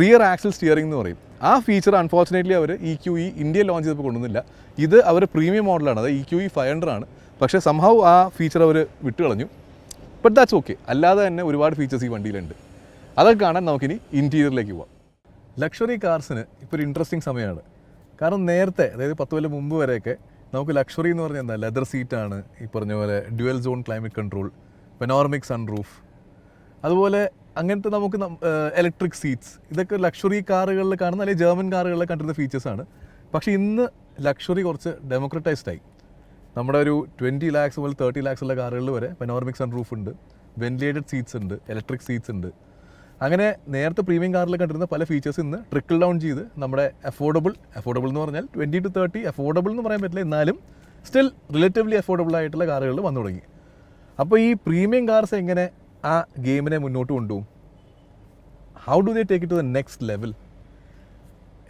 റിയർ ആക്സിൽ സ്റ്റിയറിംഗ് എന്ന് പറയും. ആ ഫീച്ചർ അൺഫോർച്ചുനേറ്റ്ലി അവർ EQE ഇന്ത്യയിൽ ലോഞ്ച് ചെയ്തപ്പോൾ കൊണ്ടുവന്നില്ല. ഇത് അവർ പ്രീമിയം മോഡലാണ്, അത് EQE 500 ആണ്. പക്ഷേ സംഭവം ആ ഫീച്ചർ അവർ വിട്ടുകളഞ്ഞു. But that's okay. അല്ലാതെ തന്നെ ഒരുപാട് ഫീച്ചേഴ്സ് ഈ വണ്ടിയിലുണ്ട്. അതൊക്കെ കാണാൻ നമുക്കിനി ഇൻറ്റീരിയറിലേക്ക് പോവാം. ലക്ഷറി കാർസിന് ഇപ്പോൾ ഒരു ഇൻട്രസ്റ്റിംഗ് സമയമാണ്. കാരണം നേരത്തെ അതായത് 10 കൊല്ലം മുമ്പ് വരെയൊക്കെ നമുക്ക് ലക്ഷറി എന്ന് പറഞ്ഞാൽ എന്താ ലെതർ സീറ്റാണ്, ഈ പറഞ്ഞ പോലെ dual zone climate control, panoramic sunroof, അതുപോലെ അങ്ങനത്തെ നമുക്ക് ഇലക്ട്രിക് സീറ്റ്സ്, ഇതൊക്കെ ലക്ഷറി കാറുകളിൽ കാണുന്ന അല്ലെങ്കിൽ ജർമ്മൻ കാറുകളിൽ കണ്ടിരുന്ന ഫീച്ചേഴ്സാണ്. പക്ഷേ ഇന്ന് ലക്ഷറി കുറച്ച് ഡെമോക്രറ്റൈസ്ഡ് ആയി. നമ്മുടെ ഒരു 20 lakhs മുതൽ 30 lakhs ഉള്ള കാറുകളിൽ വരെ പെനോറമിക് സൺറൂഫ് ഉണ്ട്, വെന്റിലേറ്റഡ് സീറ്റ്സ് ഉണ്ട്, ഇലക്ട്രിക് സീറ്റ്സ് ഉണ്ട്. അങ്ങനെ നേരത്തെ പ്രീമിയം കാറിൽ കണ്ടിരുന്ന പല ഫീച്ചേഴ്സ് ഇന്ന് ട്രിക്കിൾ ഡൗൺ ചെയ്ത് നമ്മുടെ അഫോർഡബിൾ എന്ന് പറഞ്ഞാൽ 20 to 30 അഫോർഡബിൾ എന്ന് പറയാൻ പറ്റില്ല, എന്നാലും സ്റ്റിൽ റിലേറ്റീവ്ലി അഫോർഡബിൾ ആയിട്ടുള്ള കാറുകളിൽ വന്നു തുടങ്ങി. അപ്പോൾ ഈ പ്രീമിയം കാർസ് എങ്ങനെ ആ ഗെയിമിനെ മുന്നോട്ട് കൊണ്ടുപോകും? How do they take it to the next level?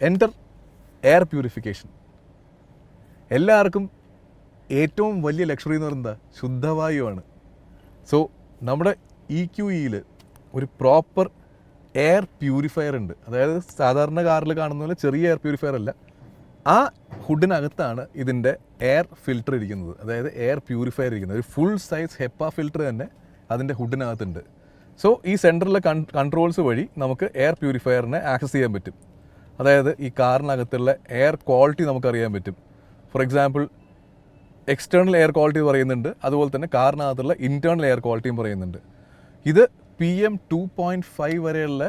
Enter air purification. എല്ലാവർക്കും ഏറ്റവും വലിയ ലക്ഷറി എന്ന് പറയുന്നത് ശുദ്ധവായുവാണ്. സോ നമ്മുടെ EQEയിൽ ഒരു പ്രോപ്പർ എയർ പ്യൂരിഫയർ ഉണ്ട്. അതായത് സാധാരണ കാറിൽ കാണുന്ന പോലെ ചെറിയ എയർ പ്യൂരിഫയർ അല്ല, ആ ഹുഡിനകത്താണ് ഇതിൻ്റെ എയർ ഫിൽറ്റർ ഇരിക്കുന്നത്, അതായത് എയർ പ്യൂരിഫയർ ഇരിക്കുന്നത്. ഒരു ഫുൾ സൈസ് ഹെപ്പ ഫിൽറ്റർ തന്നെ അതിൻ്റെ ഹുഡിനകത്തുണ്ട്. സോ ഈ സെൻറ്ററിലെ കൺട്രോൾസ് വഴി നമുക്ക് എയർ പ്യൂരിഫയറിനെ ആക്സസ് ചെയ്യാൻ പറ്റും. അതായത് ഈ കാറിനകത്തുള്ള എയർ ക്വാളിറ്റി നമുക്കറിയാൻ പറ്റും. For example external air quality പറയുന്നുണ്ട്, അതുപോലെ തന്നെ കാറിനകത്തുള്ള ഇൻറ്റേർണൽ എയർ ക്വാളിറ്റിയും പറയുന്നുണ്ട്. ഇത് PM 2.5 വരെയുള്ള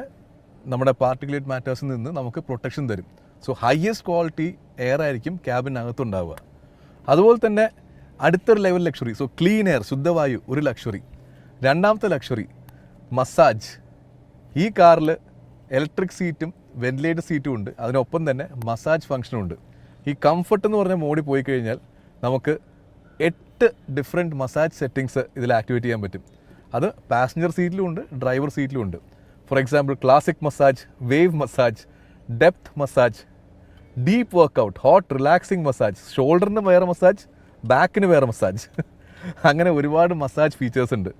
നമ്മുടെ പാർട്ടിക്കുലേറ്റ് മാറ്റേഴ്സിൽ നിന്ന് നമുക്ക് പ്രൊട്ടക്ഷൻ തരും. സോ ഹയസ്റ്റ് ക്വാളിറ്റി എയർ ആയിരിക്കും ക്യാബിനകത്തുണ്ടാവുക. അതുപോലെ തന്നെ അടുത്തൊരു level luxury, so clean air, ശുദ്ധവായു ഒരു ലക്ഷറി. രണ്ടാമത്തെ ലക്ഷറി മസാജ്. ഈ കാറിൽ ഇലക്ട്രിക് സീറ്റും വെന്റിലേറ്റഡ് സീറ്റും ഉണ്ട്, അതിനൊപ്പം തന്നെ മസാജ് ഫംഗ്ഷനും ഉണ്ട്. ഈ കംഫർട്ട് എന്ന് പറഞ്ഞ മോഡിൽ പോയി കഴിഞ്ഞാൽ നമുക്ക് 8 ഡിഫറെൻറ്റ് മസാജ് സെറ്റിങ്സ് ഇതിൽ ആക്ടിവേറ്റ് ചെയ്യാൻ പറ്റും. അത് പാസഞ്ചർ സീറ്റിലും ഉണ്ട്, ഡ്രൈവർ സീറ്റിലും ഉണ്ട്. For example classic massage, wave massage, depth massage, deep workout, hot relaxing massage, ഷോൾഡറിന് വേറെ മസാജ്, ബാക്കിന് വേറെ മസാജ്. അങ്ങനെ ഒരുപാട് മസാജ് ഫീച്ചേഴ്സ് ഉണ്ട്.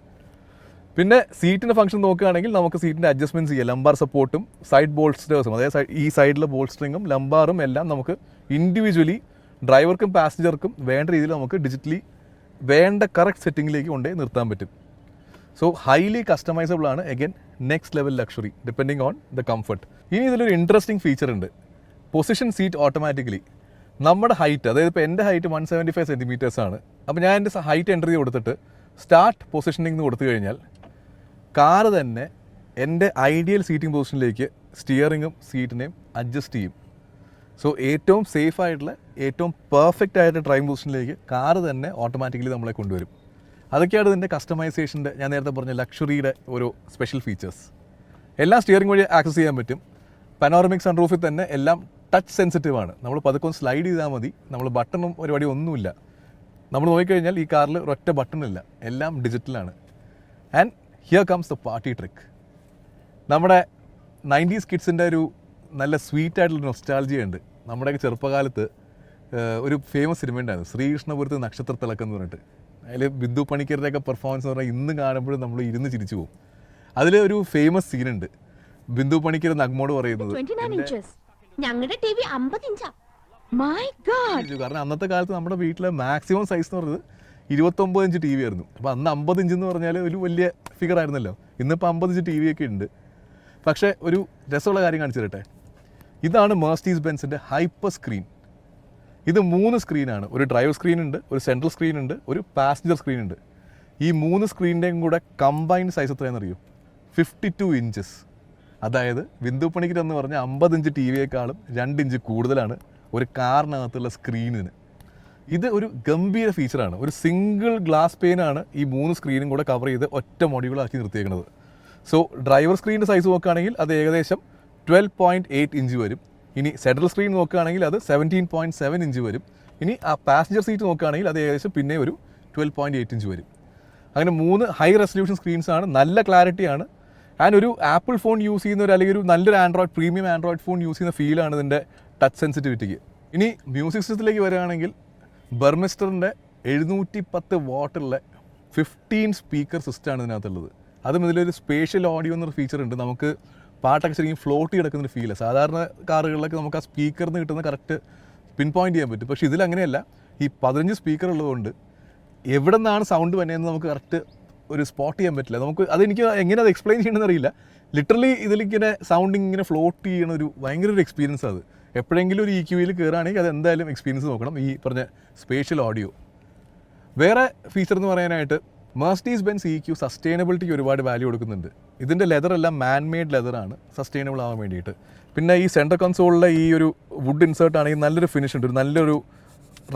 പിന്നെ സീറ്റിൻ്റെ ഫംഗ്ഷൻ നോക്കുകയാണെങ്കിൽ നമുക്ക് സീറ്റിൻ്റെ അഡ്ജസ്റ്റ്മെൻറ്റ്സ് ചെയ്യാം. ലംബാർ സപ്പോർട്ടും സൈഡ് ബോൾസ്റ്റേഴ്സും, അതായത് ഈ സൈഡിലെ ബോൾസ്റ്ററിങ്ങും ലംബാറും എല്ലാം നമുക്ക് ഇൻഡിവിജ്വലി ഡ്രൈവർക്കും പാസഞ്ചർക്കും വേണ്ട രീതിയിൽ നമുക്ക് ഡിജിറ്റലി വേണ്ട കറക്റ്റ് സെറ്റിങ്ങിലേക്ക് കൊണ്ടുപോയി നിർത്താൻ പറ്റും. സോ ഹൈലി കസ്റ്റമൈസബിൾ ആണ്. Again next level luxury depending on the comfort. ഇനി ഇതിലൊരു ഇൻട്രസ്റ്റിംഗ് ഫീച്ചർ ഉണ്ട്, പൊസിഷൻ സീറ്റ് ഓട്ടോമാറ്റിക്കലി. നമ്മുടെ ഹൈറ്റ്, അതായത് ഇപ്പോൾ എൻ്റെ ഹൈറ്റ് 175 centimeters ആണ്. അപ്പോൾ ഞാൻ എൻ്റെ ഹൈറ്റ് എൻ്റർ ചെയ്ത് കൊടുത്തിട്ട് സ്റ്റാർട്ട് പൊസിഷനിങ് കൊടുത്തു കഴിഞ്ഞാൽ കാറ് തന്നെ എൻ്റെ ഐഡിയൽ സീറ്റിംഗ് പൊസിഷനിലേക്ക് സ്റ്റിയറിങ്ങും സീറ്റിനെയും അഡ്ജസ്റ്റ് ചെയ്യും. സോ ഏറ്റവും സേഫ് ആയിട്ടുള്ള ഏറ്റവും പെർഫെക്റ്റ് ആയിട്ട് ഡ്രൈവിംഗ് പൊസിഷനിലേക്ക് കാറ് തന്നെ ഓട്ടോമാറ്റിക്കലി നമ്മളെ കൊണ്ടുവരും. അതൊക്കെയാണ് ഇതിൻ്റെ കസ്റ്റമൈസേഷൻ്റെ, ഞാൻ നേരത്തെ പറഞ്ഞ ലക്ഷറിയുടെ ഒരു സ്പെഷ്യൽ ഫീച്ചേഴ്സ്. എല്ലാം സ്റ്റിയറിംഗ് വഴി ആക്സസ് ചെയ്യാൻ പറ്റും. പനോറമിക് സൺറൂഫിൽ തന്നെ എല്ലാം ടച്ച് സെൻസിറ്റീവ് ആണ്. നമ്മൾ പതുക്കെ ഒന്ന് സ്ലൈഡ് ചെയ്താൽ മതി, നമ്മൾ ബട്ടണും പരിപാടി ഒന്നുമില്ല. നമ്മൾ നോക്കിക്കഴിഞ്ഞാൽ ഈ കാറിൽ ഒരൊറ്റ ബട്ടണില്ല, എല്ലാം ഡിജിറ്റലാണ്. And here comes the party trick. നമ്മുടെ 90s കിഡ്സിൻ്റെ ഒരു നല്ല സ്വീറ്റ് ആയിട്ടുള്ള നൊസ്റ്റാൾജിയ ഉണ്ട്. നമ്മുടെയൊക്കെ ചെറുപ്പകാലത്ത് ഒരു ഫേമസ് സിനിമ ഉണ്ടായിരുന്നു, ശ്രീകൃഷ്ണപുരത്ത് നക്ഷത്രത്തിളക്കം എന്ന് പറഞ്ഞിട്ട്. അതിൽ ബിന്ദു പണിക്കരുടെയൊക്കെ പെർഫോമൻസ് എന്ന് പറഞ്ഞാൽ ഇന്ന് കാണുമ്പോഴും നമ്മൾ ഇരുന്ന് ചിരിച്ചു പോകും. അതിൽ ഒരു ഫേമസ് സീനുണ്ട്, ബിന്ദു പണിക്കർ നഗ്മോട് പറയുന്നത് ഞങ്ങളുടെ ടി വി 50 ഇഞ്ചാ. കാരണം അന്നത്തെ കാലത്ത് നമ്മുടെ വീട്ടിലെ മാക്സിമം സൈസ് എന്ന് പറയുന്നത് 29 ഇഞ്ച് ടി വി ആയിരുന്നു. അപ്പോൾ അന്ന് 50 ഇഞ്ച് എന്ന് പറഞ്ഞാൽ ഒരു വലിയ ഫിഗർ ആയിരുന്നല്ലോ. ഇന്നിപ്പോൾ 50 ഇഞ്ച് ടി വി ഒക്കെ ഉണ്ട്. പക്ഷേ ഒരു രസമുള്ള കാര്യം കാണിച്ചു തരട്ടെ. ഇതാണ് മെർസിഡീസ് ബെൻസിൻ്റെ ഹൈപ്പർ സ്ക്രീൻ. ഇത് 3 സ്ക്രീനാണ്. ഒരു ഡ്രൈവർ സ്ക്രീൻ ഉണ്ട്, ഒരു സെൻട്രൽ സ്ക്രീൻ ഉണ്ട്, ഒരു പാസഞ്ചർ സ്ക്രീൻ ഉണ്ട്. ഈ 3 സ്ക്രീനിൻ്റെയും കൂടെ കമ്പൈൻഡ് സൈസ് എത്രയാണെന്ന് അറിയോ? 52 ഇഞ്ചസ്. അതായത് ബിന്ദു പണിക്കർ എന്ന് പറഞ്ഞാൽ 50 ഇഞ്ച് ടി വിയേക്കാളും 2 ഇഞ്ച് കൂടുതലാണ് ഒരു കാറിനകത്തുള്ള സ്ക്രീനിന്. ഇത് ഒരു ഗംഭീര ഫീച്ചറാണ്. ഒരു സിംഗിൾ ഗ്ലാസ് പെയിനാണ് ഈ 3 സ്ക്രീനും കൂടെ കവർ ചെയ്ത് ഒറ്റ മൊഡ്യൂളാക്കി നിർത്തിയേക്കുന്നത്. സോ ഡ്രൈവർ സ്ക്രീനിൻ്റെ സൈസ് നോക്കുകയാണെങ്കിൽ അത് ഏകദേശം 12.8 ഇഞ്ച് വരും. ഇനി സെൻട്രൽ സ്ക്രീൻ നോക്കുകയാണെങ്കിൽ അത് 17.7 ഇഞ്ച് വരും. ഇനി ആ പാസഞ്ചർ സീറ്റ് നോക്കുകയാണെങ്കിൽ അത് ഏകദേശം പിന്നെ ഒരു 12.8 ഇഞ്ച് വരും. അങ്ങനെ 3 ഹൈ റെസൊല്യൂഷൻ സ്ക്രീൻസാണ്, നല്ല ക്ലാരിറ്റിയാണ്. ആൻഡ് ഒരു ആപ്പിൾ ഫോൺ യൂസ് ചെയ്യുന്നവർ അല്ലെങ്കിൽ ഒരു നല്ലൊരു Android premium Android phone use ചെയ്യുന്ന ഫീലാണ് ഇതിൻ്റെ ടച്ച് സെൻസിറ്റിവിറ്റിക്ക്. ഇനി മ്യൂസിക് സിസ്റ്റത്തിലേക്ക് വരികയാണെങ്കിൽ ബർമിസ്റ്ററിൻ്റെ 710 വാട്ടുള്ള 15 സ്പീക്കർ സിസ്റ്റമാണ് ഇതിനകത്തുള്ളത്. അതും ഇതിലൊരു സ്പേഷ്യൽ ഓഡിയോ എന്നൊരു ഫീച്ചർ ഉണ്ട്. നമുക്ക് പാട്ടൊക്കെ ശരിക്കും ഫ്ലോട്ട് കിടക്കുന്നൊരു ഫീല്. സാധാരണ കാറുകളിലൊക്കെ നമുക്ക് ആ സ്പീക്കറിൽ നിന്ന് കിട്ടുന്ന കറക്റ്റ് പിൻ പോയിൻറ്റ് ചെയ്യാൻ പറ്റും. പക്ഷേ ഇതിലങ്ങനെയല്ല. ഈ 15 സ്പീക്കർ ഉള്ളതുകൊണ്ട് എവിടെ നിന്നാണ് സൗണ്ട് വന്നതെന്ന് നമുക്ക് കറക്റ്റ് ഒരു സ്പോട്ട് ചെയ്യാൻ പറ്റില്ല. നമുക്ക് അതെനിക്ക് എങ്ങനെ അത് എക്സ്പ്ലെയിൻ ചെയ്യണമെന്ന് അറിയില്ല. ലിറ്ററലി ഇതിലിങ്ങനെ സൗണ്ടിങ് ഇങ്ങനെ ഫ്ലോട്ട് ചെയ്യണ ഒരു ഭയങ്കര ഒരു എക്സ്പീരിയൻസ് അത്. എപ്പോഴെങ്കിലും ഒരു EQEയിൽ കയറുകയാണെങ്കിൽ അത് എന്തായാലും എക്സ്പീരിയൻസ് നോക്കണം, ഈ പറഞ്ഞ സ്പേഷ്യൽ ഓഡിയോ. വേറെ ഫീച്ചർ എന്ന് പറയാനായിട്ട് മെർസിഡീസ് ബെൻസ് EQ സസ്റ്റൈനബിലിറ്റിക്ക് ഒരുപാട് വാല്യൂ കൊടുക്കുന്നുണ്ട്. ഇതിൻ്റെ ലെതറെല്ലാം മാൻ മെയ്ഡ് ലെതറാണ്, സസ്റ്റൈനബിൾ ആവാൻ വേണ്ടിയിട്ട്. പിന്നെ ഈ സെൻട്രൽ കൺസോളിലെ ഈ ഒരു വുഡ് ഇൻസേർട്ട് ആണെങ്കിൽ നല്ലൊരു ഫിനിഷ് ഉണ്ട്, ഒരു നല്ലൊരു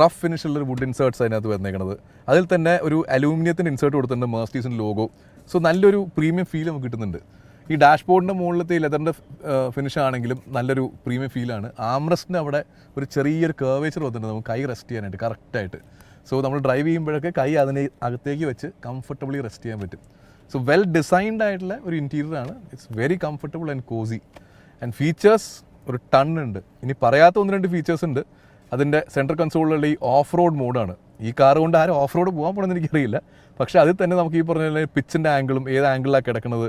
റഫ് ഫിനിഷുള്ളൊരു വുഡ് ഇൻസേർട്ട്സ് അതിനകത്ത് വന്നേക്കണത്. അതിൽ തന്നെ ഒരു അലൂമിനിയത്തിൻ്റെ ഇൻസേർട്ട് കൊടുത്തിട്ടുണ്ട്, മെർസിഡീസിൻ്റെ ലോഗോ. സോ നല്ലൊരു പ്രീമിയം ഫീൽ നമുക്ക് കിട്ടുന്നുണ്ട്. ഈ ഡാഷ്ബോർഡിൻ്റെ മുകളിലത്തെ ഈ ലെതറിൻ്റെ ഫിനിഷ് ആണെങ്കിലും നല്ലൊരു പ്രീമിയം ഫീലാണ്. ആംറസ്റ്റിന് അവിടെ ഒരു ചെറിയൊരു കർവേച്ചർ വന്നിട്ടുണ്ട് നമുക്ക് കൈ റെസ്റ്റ് ചെയ്യാനായിട്ട് കറക്റ്റായിട്ട്. സോ നമ്മൾ ഡ്രൈവ് ചെയ്യുമ്പോഴൊക്കെ കൈ അതിന് അകത്തേക്ക് വെച്ച് കംഫർട്ടബിളി റെസ്റ്റ് ചെയ്യാൻ പറ്റും. സോ വെൽ ഡിസൈൻഡ് ആയിട്ടുള്ള ഒരു ഇൻറ്റീരിയറാണ്. It's very comfortable and cosy. And features ഒരു ടൺ ഉണ്ട്. ഇനി പറയാത്ത 1-2 ഫീച്ചേഴ്സ് ഉണ്ട്. അതിൻ്റെ സെൻട്രൽ കൺസോളിലുള്ള ഈ ഓഫ് റോഡ് മോഡാണ്. ഈ കാർ കൊണ്ട് ആരും ഓഫ് റോഡ് പോകാൻ പോകണമെന്ന് എനിക്കറിയില്ല. പക്ഷേ അതിൽ തന്നെ നമുക്ക് ഈ പറഞ്ഞ പിച്ചിൻ്റെ ആംഗിളും ഏത് ആംഗിളിലാണ് കിടക്കുന്നത്,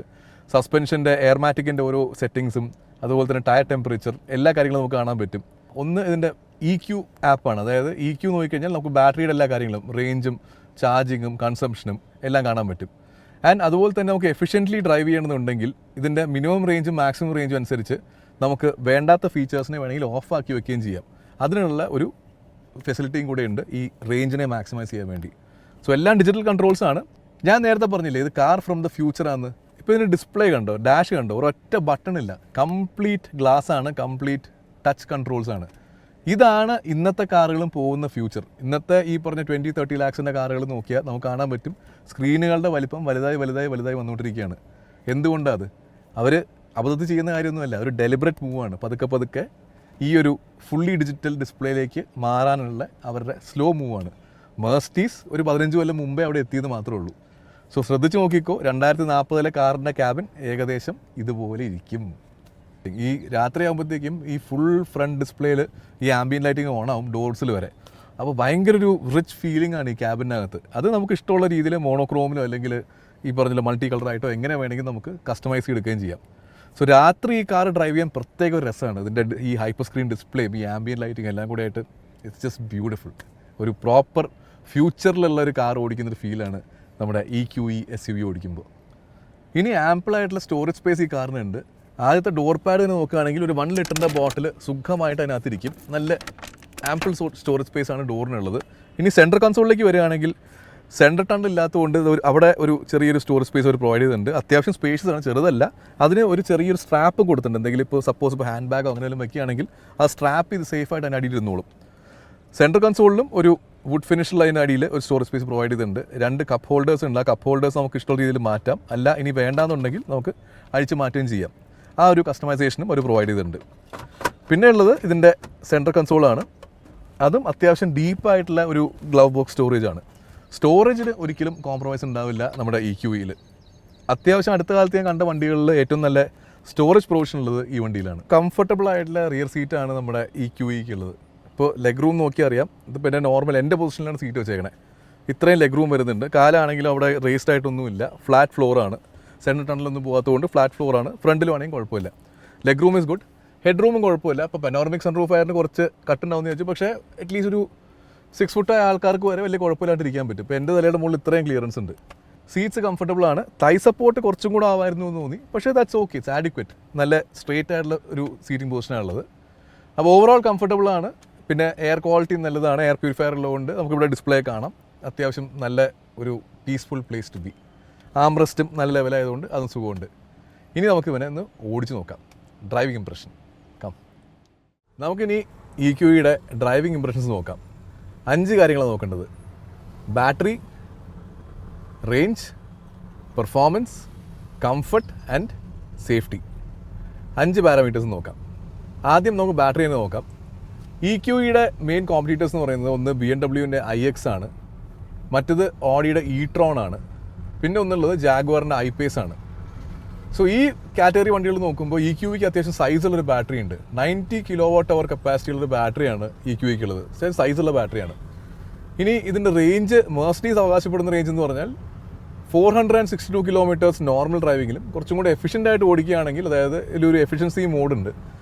സസ്പെൻഷൻ്റെ എയർമാറ്റിക്കിൻ്റെ ഓരോ സെറ്റിങ്സും, അതുപോലെ തന്നെ ടയർ ടെമ്പറേച്ചർ, എല്ലാ കാര്യങ്ങളും നമുക്ക് കാണാൻ പറ്റും. ഒന്ന് ഇതിൻ്റെ EQ ആപ്പാണ്. അതായത് EQ നോക്കിക്കഴിഞ്ഞാൽ നമുക്ക് ബാറ്ററിയുടെ എല്ലാ കാര്യങ്ങളും, റേഞ്ചും ചാർജിങ്ങും കൺസംഷനും എല്ലാം കാണാൻ പറ്റും. ആൻഡ് അതുപോലെ തന്നെ നമുക്ക് എഫിഷ്യൻ്റ്ലി ഡ്രൈവ് ചെയ്യണമെന്നുണ്ടെങ്കിൽ ഇതിൻ്റെ മിനിമം റേഞ്ചും മാക്സിമം റേഞ്ചും അനുസരിച്ച് നമുക്ക് വേണ്ടാത്ത ഫീച്ചേഴ്സിനെ വേണമെങ്കിൽ ഓഫ് ആക്കി വെക്കുകയും ചെയ്യാം. അതിനുള്ള ഒരു ഫെസിലിറ്റിയും കൂടെ ഉണ്ട് ഈ റേഞ്ചിനെ മാക്സിമൈസ് ചെയ്യാൻ വേണ്ടി. സോ എല്ലാം ഡിജിറ്റൽ കൺട്രോൾസ് ആണ്. ഞാൻ നേരത്തെ പറഞ്ഞില്ലേ ഇത് കാർ ഫ്രം ദ ഫ്യൂച്ചറാണ്. ഇപ്പോൾ ഇതിന് ഡിസ്പ്ലേ കണ്ടോ, ഡാഷ് കണ്ടോ, ഒരൊറ്റ ബട്ടണില്ല, കംപ്ലീറ്റ് ഗ്ലാസ് ആണ്, കംപ്ലീറ്റ് ടച്ച് കൺട്രോൾസ് ആണ്. ഇതാണ് ഇന്നത്തെ കാറുകളും പോകുന്ന ഫ്യൂച്ചർ. ഇന്നത്തെ ഈ പറഞ്ഞ 20-30 ലാക്സിൻ്റെ കാറുകൾ നോക്കിയാൽ നമുക്ക് കാണാൻ പറ്റും സ്ക്രീനുകളുടെ വലിപ്പം വലുതായി വന്നുകൊണ്ടിരിക്കുകയാണ്. എന്തുകൊണ്ടാണ് അത്? അവർ അബദ്ധത്തിൽ ചെയ്യുന്ന കാര്യമൊന്നുമല്ല, ഒരു ഡെലിബറേറ്റ് മൂവാണ്. പതുക്കെ ഈ ഒരു ഫുള്ളി ഡിജിറ്റൽ ഡിസ്പ്ലേയിലേക്ക് മാറാനുള്ള അവരുടെ സ്ലോ മൂവാണ്. മെർസിഡീസ് ഒരു 15 കൊല്ലം മുമ്പേ അവിടെ എത്തിയത് മാത്രമേ ഉള്ളൂ. സോ ശ്രദ്ധിച്ച് നോക്കിക്കോ, 2040 കാറിൻ്റെ ക്യാബിൻ ഏകദേശം ഇതുപോലെ ഇരിക്കും. ഈ രാത്രിയാകുമ്പോഴത്തേക്കും ഈ ഫുൾ ഫ്രണ്ട് ഡിസ്പ്ലേയിൽ ഈ ആംബിയൻ ലൈറ്റിംഗ് ഓണാവും ഡോർസിൽ വരെ. അപ്പോൾ ഭയങ്കര ഒരു റിച്ച് ഫീലിംഗ് ആണ് ഈ ക്യാബിനകത്ത്. അത് നമുക്ക് ഇഷ്ടമുള്ള രീതിയിൽ മോണോക്രോമിലോ അല്ലെങ്കിൽ ഈ പറഞ്ഞ മൾട്ടി കളറായിട്ടോ എങ്ങനെ വേണമെങ്കിൽ നമുക്ക് കസ്റ്റമൈസ് ചെയ്തെടുക്കുകയും ചെയ്യാം. സോ രാത്രി ഈ കാർ ഡ്രൈവ് ചെയ്യാൻ പ്രത്യേക ഒരു രസമാണ്. ഇതിൻ്റെ ഈ ഹൈപ്പർ സ്ക്രീൻ ഡിസ്പ്ലേയും ഈ ആംബിയൻ ലൈറ്റിംഗ് എല്ലാം കൂടെ ആയിട്ട് ഇറ്റ്സ് ജസ്റ്റ് ബ്യൂട്ടിഫുൾ. ഒരു പ്രോപ്പർ ഫ്യൂച്ചറിലുള്ള ഒരു കാർ ഓടിക്കുന്നൊരു ഫീലാണ് നമ്മുടെ EQE SUV ഓടിക്കുമ്പോൾ. ഇനി ആംപിളായിട്ടുള്ള സ്റ്റോറേജ് സ്പേസ് ഈ കാറിനുണ്ട്. ആദ്യത്തെ ഡോർ പാഡ് തന്നെ നോക്കുകയാണെങ്കിൽ ഒരു 1 ലിറ്ററിൻ്റെ ബോട്ടിൽ സുഖമായിട്ട് അതിനകത്തിരിക്കും. നല്ല ആംപിൾ സ്റ്റോറേജ് സ്പേസ് ആണ് ഡോറിനുള്ളത്. ഇനി സെൻട്രൽ കൺസോളിലേക്ക് വരികയാണെങ്കിൽ സെൻട്രൽ ടണൽ ഇല്ലാത്തതുകൊണ്ട് അവിടെ ഒരു ചെറിയൊരു സ്റ്റോറേജ് സ്പേസ് അവർ പ്രൊവൈഡ് ചെയ്തിട്ടുണ്ട്. അത്യാവശ്യം സ്പേഷ്യസ് ആണ്, ചെറുതല്ല. അതിന് ഒരു ചെറിയൊരു സ്ട്രാപ്പ് കൊടുത്തിട്ടുണ്ട്. എന്തെങ്കിലും ഇപ്പോൾ സപ്പോസ് ഇപ്പോൾ ഹാൻഡ് ബാഗോ അങ്ങനെ വല്ലതും വെക്കുകയാണെങ്കിൽ ആ സ്ട്രാപ്പ് ഇത് സേഫായിട്ട് അതിൻ്റെ അടിയിൽ ഇരുന്നോളും. സെൻട്രൽ കൺസോളിലും ഒരു വുഡ് ഫിനിഷുള്ള അതിൻ്റെ അടിയിൽ ഒരു സ്റ്റോറേജ് സ്പേസ് പ്രൊവൈഡ് ചെയ്തിട്ടുണ്ട്. 2 കപ്പ് ഹോൾഡേഴ്സ് ഉണ്ട്. ആ കപ്പ് ഹോൾഡേഴ്സ് നമുക്ക് ഇഷ്ടമുള്ള രീതിയിൽ മാറ്റാം. അല്ല ഇനി വേണ്ടാന്നുണ്ടെങ്കിൽ നമുക്ക് അഴിച്ച് മാറ്റുകയും ചെയ്യാം. ആ ഒരു കസ്റ്റമൈസേഷനും അവർ പ്രൊവൈഡ് ചെയ്തിട്ടുണ്ട്. പിന്നെ ഉള്ളത് ഇതിൻ്റെ സെൻട്രൽ കൺസോളാണ്. അതും അത്യാവശ്യം ഡീപ്പായിട്ടുള്ള ഒരു ഗ്ലവ് ബോക്സ് സ്റ്റോറേജ് ആണ്. സ്റ്റോറേജിന് ഒരിക്കലും കോംപ്രമൈസ് ഉണ്ടാവില്ല നമ്മുടെ EQEയിൽ. അത്യാവശ്യം അടുത്ത കാലത്ത് ഞാൻ കണ്ട വണ്ടികളിൽ ഏറ്റവും നല്ല സ്റ്റോറേജ് പ്രൊവിഷൻ ഉള്ളത് ഈ വണ്ടിയിലാണ്. കംഫർട്ടബിൾ ആയിട്ടുള്ള റിയർ സീറ്റാണ് നമ്മുടെ EQEക്ക് ഉള്ളത്. ഇപ്പോൾ ലെഗ് റൂം നോക്കിയാൽ അറിയാം. ഇതിപ്പോൾ എൻ്റെ നോർമൽ എൻ്റെ പൊസിഷനിലാണ് സീറ്റ് വെച്ചേക്കണേ. ഇത്രയും ലെഗ് റൂം വരുന്നുണ്ട്. കാലാണെങ്കിലും അവിടെ റേസ്ഡ് ആയിട്ടൊന്നുമില്ല, ഫ്ലാറ്റ് ഫ്ലോറാണ്. സെൻട്രൽ ടണലൊന്നും പോകാത്തതുകൊണ്ട് ഫ്ലാറ്റ് ഫ്ലോറാണ്. ഫ്രണ്ടിലുവാണെങ്കിൽ കുഴപ്പമില്ല. Leg room is good. Head റൂമും കുഴപ്പമില്ല. ഇപ്പോൾ പെനോറമിക് സൺ റൂഫ് ആയിരുന്നു കുറച്ച് കട്ടുണ്ടാവുമെന്ന് ചോദിച്ചു. പക്ഷേ അറ്റ്ലീസ്റ്റ് ഒരു 6 ഫുട്ട് ആൾക്കാർക്ക് വരെ വലിയ കുഴപ്പമില്ലാണ്ടിരിക്കാൻ പറ്റും. ഇപ്പോൾ എൻ്റെ തലയുടെ മുകളിൽ ഇത്രയും ക്ലിയറൻസ് ഉണ്ട്. സീറ്റ്സ് കംഫർട്ടബിൾ ആണ്. തൈ സപ്പോർട്ട് കുറച്ചും കൂടെ ആവായിരുന്നു എന്ന് തോന്നി. പക്ഷേ ദാറ്റ്സ് ഓക്കെ, ഇറ്റ്സ് ആഡിക്വേറ്റ്. നല്ല സ്ട്രേറ്റ് ആയിട്ടുള്ള ഒരു സീറ്റിംഗ് പൊസിഷനാണുള്ളത്. അപ്പോൾ ഓവറോൾ കംഫർട്ടബിൾ ആണ്. പിന്നെ എയർ ക്വാളിറ്റി നല്ലതാണ്. എയർ പ്യൂരിഫയർ ഉള്ളതുകൊണ്ട് നമുക്കിവിടെ ഡിസ്പ്ലേ കാണാം. അത്യാവശ്യം നല്ല ഒരു പീസ്ഫുൾ പ്ലേസ് ടു ബി. ആംറസ്റ്റും നല്ല ലെവലായതുകൊണ്ട് അതും സുഖമുണ്ട്. ഇനി നമുക്ക് ഇവനെ ഒന്ന് ഓടിച്ച് നോക്കാം. Driving impression come. നമുക്കിനി EQEയുടെ ഡ്രൈവിംഗ് ഇംപ്രഷൻസ് നോക്കാം. 5 കാര്യങ്ങളാണ് നോക്കേണ്ടത്: battery, range, performance, comfort and safety. 5 parameters നോക്കാം. ആദ്യം നമുക്ക് ബാറ്ററി തന്നെ നോക്കാം. EQEയുടെ മെയിൻ കോമ്പറ്റീറ്റേഴ്സ് എന്ന് പറയുന്നത് ഒന്ന് BMWൻ്റെ iX ആണ്, മറ്റത് ഓഡിയുടെ e-tron ആണ്, പിന്നെ ഒന്നുള്ളത് ജാഗ്വാറിൻ്റെ I-Pace ആണ്. സോ ഈ കാറ്റഗറി വണ്ടികൾ നോക്കുമ്പോൾ EQEക്ക് അത്യാവശ്യം സൈസുള്ളൊരു ബാറ്ററി ഉണ്ട്. 90 kWh കപ്പാസിറ്റിയുള്ളൊരു ബാറ്ററിയാണ് EQEക്ക് ഉള്ളത്. സൈസുള്ള ബാറ്ററിയാണ്. ഇനി ഇതിൻ്റെ റേഞ്ച്, മെർസിഡീസ് അവകാശപ്പെടുന്ന റേഞ്ച് എന്ന് പറഞ്ഞാൽ 462 കിലോമീറ്റേഴ്സ് നോർമൽ ഡ്രൈവിങ്ങിലും കുറച്ചും കൂടി എഫിഷ്യൻ്റ് ആയിട്ട് ഓടിക്കുകയാണെങ്കിൽ, അതായത് ഇതിലൊരു എഫിഷ്യൻസി മോഡുണ്ട്.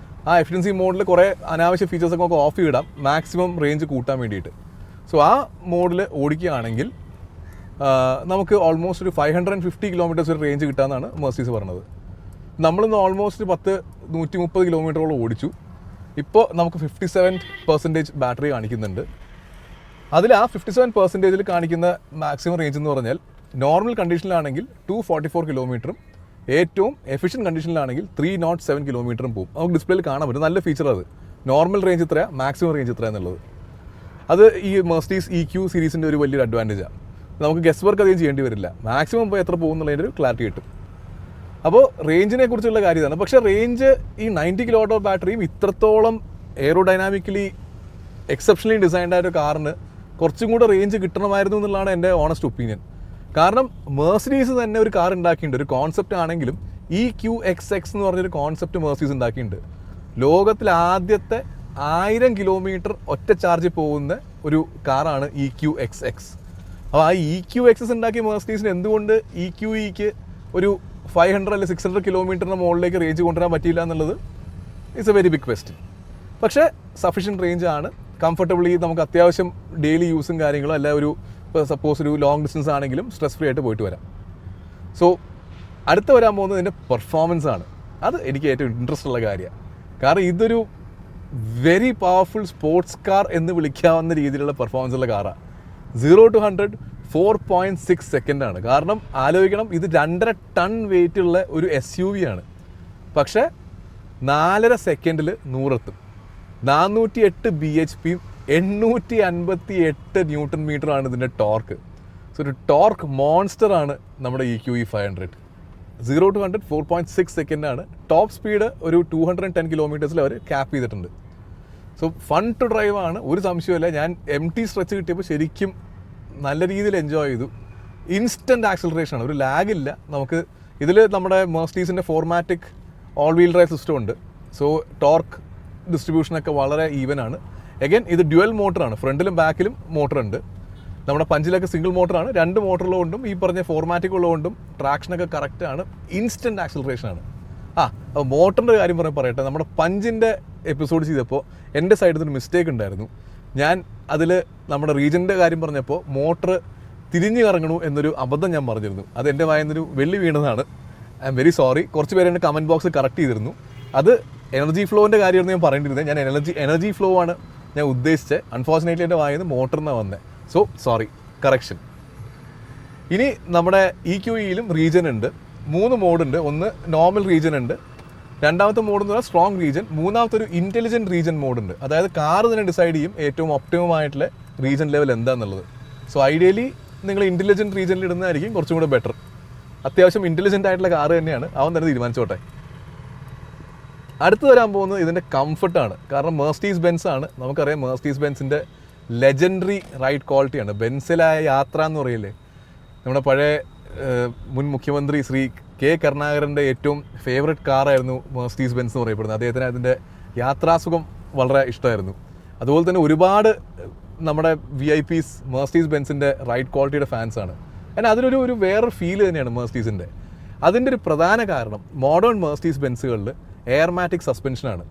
ആ എഫിഷ്യൻസി മോഡിൽ കുറേ അനാവശ്യ ഫീച്ചേഴ്സൊക്കെ നമുക്ക് ഓഫ് ചെയ്തിടാം മാക്സിമം റേഞ്ച് കൂട്ടാൻ വേണ്ടിയിട്ട്. സോ ആ മോഡിൽ ഓടിക്കുകയാണെങ്കിൽ നമുക്ക് ഓൾമോസ്റ്റ് ഒരു 550 കിലോമീറ്റേഴ്സ് ഒരു റേഞ്ച് കിട്ടാമെന്നാണ് മെർസിഡീസ് പറഞ്ഞത്. നമ്മളിന്ന് ഓൾമോസ്റ്റ് 130 കിലോമീറ്ററോളം ഓടിച്ചു. ഇപ്പോൾ നമുക്ക് 57% ബാറ്ററി കാണിക്കുന്നുണ്ട്. അതിൽ ആ 57% കാണിക്കുന്ന മാക്സിമം റേഞ്ച് എന്ന് പറഞ്ഞാൽ നോർമൽ കണ്ടീഷനിലാണെങ്കിൽ 244 കിലോമീറ്ററും ഏറ്റവും എഫിഷ്യൻറ്റ് കണ്ടീഷനിലാണെങ്കിൽ 307 കിലോമീറ്ററും പോകും. നമുക്ക് ഡിസ്പ്ലേയിൽ കാണാൻ പറ്റും. നല്ല ഫീച്ചർ അത്. നോർമൽ റേഞ്ച് ഇത്രയാണ്, മാക്സിമം റേഞ്ച് ഇത്ര എന്നുള്ളത്. അത് ഈ മെർസിഡീസ് EQ സീരീസിൻ്റെ ഒരു വലിയൊരു അഡ്വാൻറ്റേജാണ്. നമുക്ക് ഗസ് വർക്ക് അധികം ചെയ്യേണ്ടി വരില്ല. മാക്സിമം ഇപ്പോൾ എത്ര പോകും എന്നുള്ളതിൻ്റെ ഒരു ക്ലാരിറ്റി കിട്ടും. അപ്പോൾ റേഞ്ചിനെ കുറിച്ചുള്ള കാര്യം ഇതാണ്. പക്ഷേ റേഞ്ച് ഈ 90 കിലോവാട്ട് ബാറ്ററിയും ഇത്രത്തോളം എയറോഡൈനാമിക്കലി എക്സെപ്ഷണലി ഡിസൈൻഡ് ആയ ഒരു കാറിന് കുറച്ചും കൂടെ റേഞ്ച് കിട്ടണമായിരുന്നു എന്നുള്ളതാണ് എൻ്റെ ഓണസ്റ്റ് ഒപ്പീനിയൻ. കാരണം മെർസിഡീസ് തന്നെ ഒരു കാർ ഉണ്ടാക്കിയിട്ടുണ്ട്. ഒരു കോൺസെപ്റ്റ് ആണെങ്കിലും EQXX എന്ന് പറഞ്ഞൊരു കോൺസെപ്റ്റ് മെർസിഡീസ് ഉണ്ടാക്കിയിട്ടുണ്ട്. ലോകത്തിൽ ആദ്യത്തെ 1000 കിലോമീറ്റർ ഒറ്റ ചാർജിൽ പോകുന്ന ഒരു കാറാണ് EQXX. അപ്പോൾ ആ EQXX ഉണ്ടാക്കിയ മെർസിഡീസിന് എന്തുകൊണ്ട് EQEക്ക് ഒരു 500 അല്ലെങ്കിൽ 600 കിലോമീറ്ററിന് മുകളിലേക്ക് റേഞ്ച് കൊണ്ടുവരാൻ പറ്റിയില്ല എന്നുള്ളത് it's a very big question. പക്ഷേ സഫീഷ്യൻറ്റ് റേഞ്ച് ആണ്. കംഫർട്ടബിളി നമുക്ക് അത്യാവശ്യം ഡെയിലി യൂസും കാര്യങ്ങളും അല്ല, ഒരു സപ്പോസ് ഒരു ലോങ് ഡിസ്റ്റൻസ് ആണെങ്കിലും സ്ട്രെസ് ഫ്രീ ആയിട്ട് പോയിട്ട് വരാം. സോ അടുത്ത് വരാൻ പോകുന്നത് ഇതിൻ്റെ പെർഫോമൻസ് ആണ്. അത് എനിക്ക് ഏറ്റവും ഇൻട്രസ്റ്റ് ഉള്ള കാര്യമാണ്. കാരണം ഇതൊരു വെരി പവർഫുൾ സ്പോർട്സ് കാർ എന്ന് വിളിക്കാവുന്ന രീതിയിലുള്ള പെർഫോമൻസ് ഉള്ള കാറാണ്. 0 to 100 4.6 സെക്കൻഡാണ്. കാരണം ആലോചിക്കണം, ഇത് 2.5 ടൺ വെയിറ്റ് ഉള്ള ഒരു SUV ആണ്. പക്ഷേ 4.5 സെക്കൻഡിൽ 100 എത്തും. 408 bhp 858 ന്യൂട്ടൺ മീറ്ററാണ് ഇതിൻ്റെ ടോർക്ക്. സോ ഒരു ടോർക്ക് മോൺസ്റ്റർ ആണ് നമ്മുടെ EQE 500. 0 to 100 4.6 സെക്കൻഡാണ്. ടോപ്പ് സ്പീഡ് ഒരു 210 കിലോമീറ്റേഴ്സിൽ അവർ ക്യാപ്പ് ചെയ്തിട്ടുണ്ട്. സോ ഫൺ ടു ഡ്രൈവ് ആണ്, ഒരു സംശയമില്ല. ഞാൻ MT സ്ട്രെച്ച് കിട്ടിയപ്പോൾ ശരിക്കും നല്ല രീതിയിൽ എൻജോയ് ചെയ്തു. ഇൻസ്റ്റൻറ്റ് ആക്സിലറേഷൻ ആണ്, ഒരു ലാഗില്ല. നമുക്ക് ഇതിൽ നമ്മുടെ മെർസിഡീസിൻ്റെ ഫോർമാറ്റിക് ഓൾ വീൽ ഡ്രൈവ് സിസ്റ്റം ഉണ്ട്. സോ ടോർക്ക് ഡിസ്ട്രിബ്യൂഷനൊക്കെ വളരെ ഈവൻ ആണ്. എഗൈൻ ഇത് ഡ്യുവൽ മോട്ടറാണ്, ഫ്രണ്ടിലും ബാക്കിലും മോട്ടറുണ്ട്. നമ്മുടെ പഞ്ചിലൊക്കെ സിംഗിൾ മോട്ടറാണ്. 2 മോട്ടറുള്ളതുകൊണ്ടും ഈ പറഞ്ഞ ഫോർമാറ്റിക് ഉള്ളതുകൊണ്ടും ട്രാക്ഷനൊക്കെ കറക്റ്റാണ്. ഇൻസ്റ്റൻറ്റ് ആക്സിലറേഷൻ ആണ്. അപ്പോൾ മോട്ടറിൻ്റെ കാര്യം പറയട്ടെ. നമ്മുടെ പഞ്ചിൻ്റെ എപ്പിസോഡ് ചെയ്തപ്പോൾ എൻ്റെ സൈഡിൽ നിന്നൊരു മിസ്റ്റേക്ക് ഉണ്ടായിരുന്നു. ഞാൻ അതിൽ നമ്മുടെ റീജൻ്റെ കാര്യം പറഞ്ഞപ്പോൾ മോട്ടർ തിരിഞ്ഞ് കറങ്ങണു എന്നൊരു അബദ്ധം ഞാൻ പറഞ്ഞിരുന്നു. അത് എൻ്റെ വായന്നൊരു വെള്ളി വീണതാണ്. I am very sorry. കുറച്ച് പേര് എൻ്റെ കമൻറ്റ് ബോക്സിൽ കറക്റ്റ് ചെയ്തിരുന്നു. അത് എനർജി ഫ്ലോവിൻ്റെ കാര്യമായിരുന്നു ഞാൻ പറയേണ്ടിയിരുന്നത്. ഞാൻ എനർജി ഫ്ലോ ആണ് ഞാൻ ഉദ്ദേശിച്ചത്. അൺഫോർച്ചുനേറ്റ്ലി എൻ്റെ വായന്ന് മോട്ടറിനാണ് വന്നത്. So sorry, correction. ഇനി നമ്മുടെ EQEയിലും റീജൻ ഉണ്ട്. 3 മോഡുണ്ട്. ഒന്ന് നോർമൽ റീജൻ ഉണ്ട്, രണ്ടാമത്തെ മോഡ് എന്ന് പറഞ്ഞാൽ സ്ട്രോങ് റീജൻ, മൂന്നാമത്തെ ഒരു ഇൻ്റലിജൻറ്റ് റീജൻ മോഡുണ്ട്. അതായത് കാർ തന്നെ ഡിസൈഡ് ചെയ്യും ഏറ്റവും ഒപ്റ്റിമം ആയിട്ടുള്ള റീജൻ ലെവൽ എന്താണെന്നുള്ളത്. സോ ഐഡിയലി നിങ്ങൾ ഇൻ്റലിജൻറ്റ് റീജനിൽ ഇടുന്നതായിരിക്കും കുറച്ചും കൂടെ ബെറ്റർ. അത്യാവശ്യം ഇൻ്റലിജൻ്റ് ആയിട്ടുള്ള കാർ തന്നെയാണ്, അവൻ തന്നെ തീരുമാനിച്ചോട്ടെ. അടുത്ത് വരാൻ പോകുന്നത് ഇതിൻ്റെ കംഫർട്ടാണ്. കാരണം മെർസിഡീസ് ബെൻസ് ആണ്. നമുക്കറിയാം മെർസിഡീസ് ബെൻസിൻ്റെ ലെജൻഡറി റൈഡ് ക്വാളിറ്റിയാണ്. ബെൻസിലായ യാത്ര എന്ന് പറയില്ലേ, നമ്മുടെ പഴയ മുൻ മുഖ്യമന്ത്രി ശ്രീ K. കരുണാകരൻ്റെ ഏറ്റവും ഫേവറേറ്റ് കാറായിരുന്നു മെർസിഡീസ് ബെൻസ് എന്ന് പറയപ്പെടുന്നത്. അദ്ദേഹത്തിന് അതിൻ്റെ യാത്രാസുഖം വളരെ ഇഷ്ടമായിരുന്നു. അതുപോലെ തന്നെ ഒരുപാട് നമ്മുടെ VIPs മെർസിഡീസ് ബെൻസിൻ്റെ റൈഡ് ക്വാളിറ്റിയുടെ ഫാൻസാണ്. കാരണം അതിലൊരു വേറൊരു ഫീൽ തന്നെയാണ് മെർസിഡീസിൻ്റെ. അതിൻ്റെ ഒരു പ്രധാന കാരണം മോഡേൺ മെർസിഡീസ് ബെൻസുകളിൽ എയർമാറ്റിക് സസ്പെൻഷനാണ്.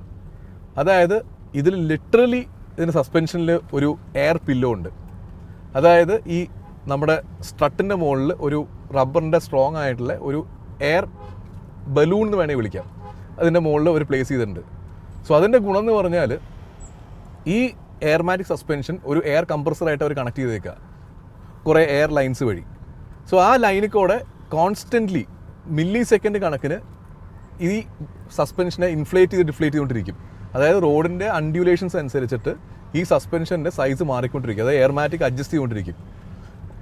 അതായത് ഇതിൽ ലിറ്ററലി ഇതിൻ്റെ സസ്പെൻഷനിൽ ഒരു എയർ പില്ലോ ഉണ്ട്. അതായത് ഈ നമ്മുടെ സ്ട്രട്ടിൻ്റെ മുകളിൽ ഒരു റബ്ബറിൻ്റെ സ്ട്രോങ് ആയിട്ടുള്ള ഒരു എയർ ബലൂൺ എന്ന് വേണമെങ്കിൽ വിളിക്കാം, അതിൻ്റെ മുകളിൽ ഒരു പ്ലേസ് ചെയ്തിട്ടുണ്ട്. സോ അതിൻ്റെ ഗുണം എന്ന് പറഞ്ഞാൽ ഈ എയർമാറ്റിക് സസ്പെൻഷൻ ഒരു എയർ കംപ്രസറായിട്ട് അവർ കണക്ട് ചെയ്തേക്കുക കുറേ എയർ ലൈൻസ് വഴി. സോ ആ ലൈനിൽ കൂടെ കോൺസ്റ്റൻ്റ്ലി മില്ലി സെക്കൻഡ് കണക്കിന് ഈ സസ്പെൻഷനെ ഇൻഫ്ലേറ്റ് ചെയ്ത് ഡിഫ്ലേറ്റ് ചെയ്തുകൊണ്ടിരിക്കും. അതായത് റോഡിൻ്റെ അൺഡ്യൂലേഷൻസ് അനുസരിച്ചിട്ട് ഈ സസ്പെൻഷൻ്റെ സൈസ് മാറിക്കൊണ്ടിരിക്കും. അതായത് എയർമാറ്റിക് അഡ്ജസ്റ്റ് ചെയ്തുകൊണ്ടിരിക്കും.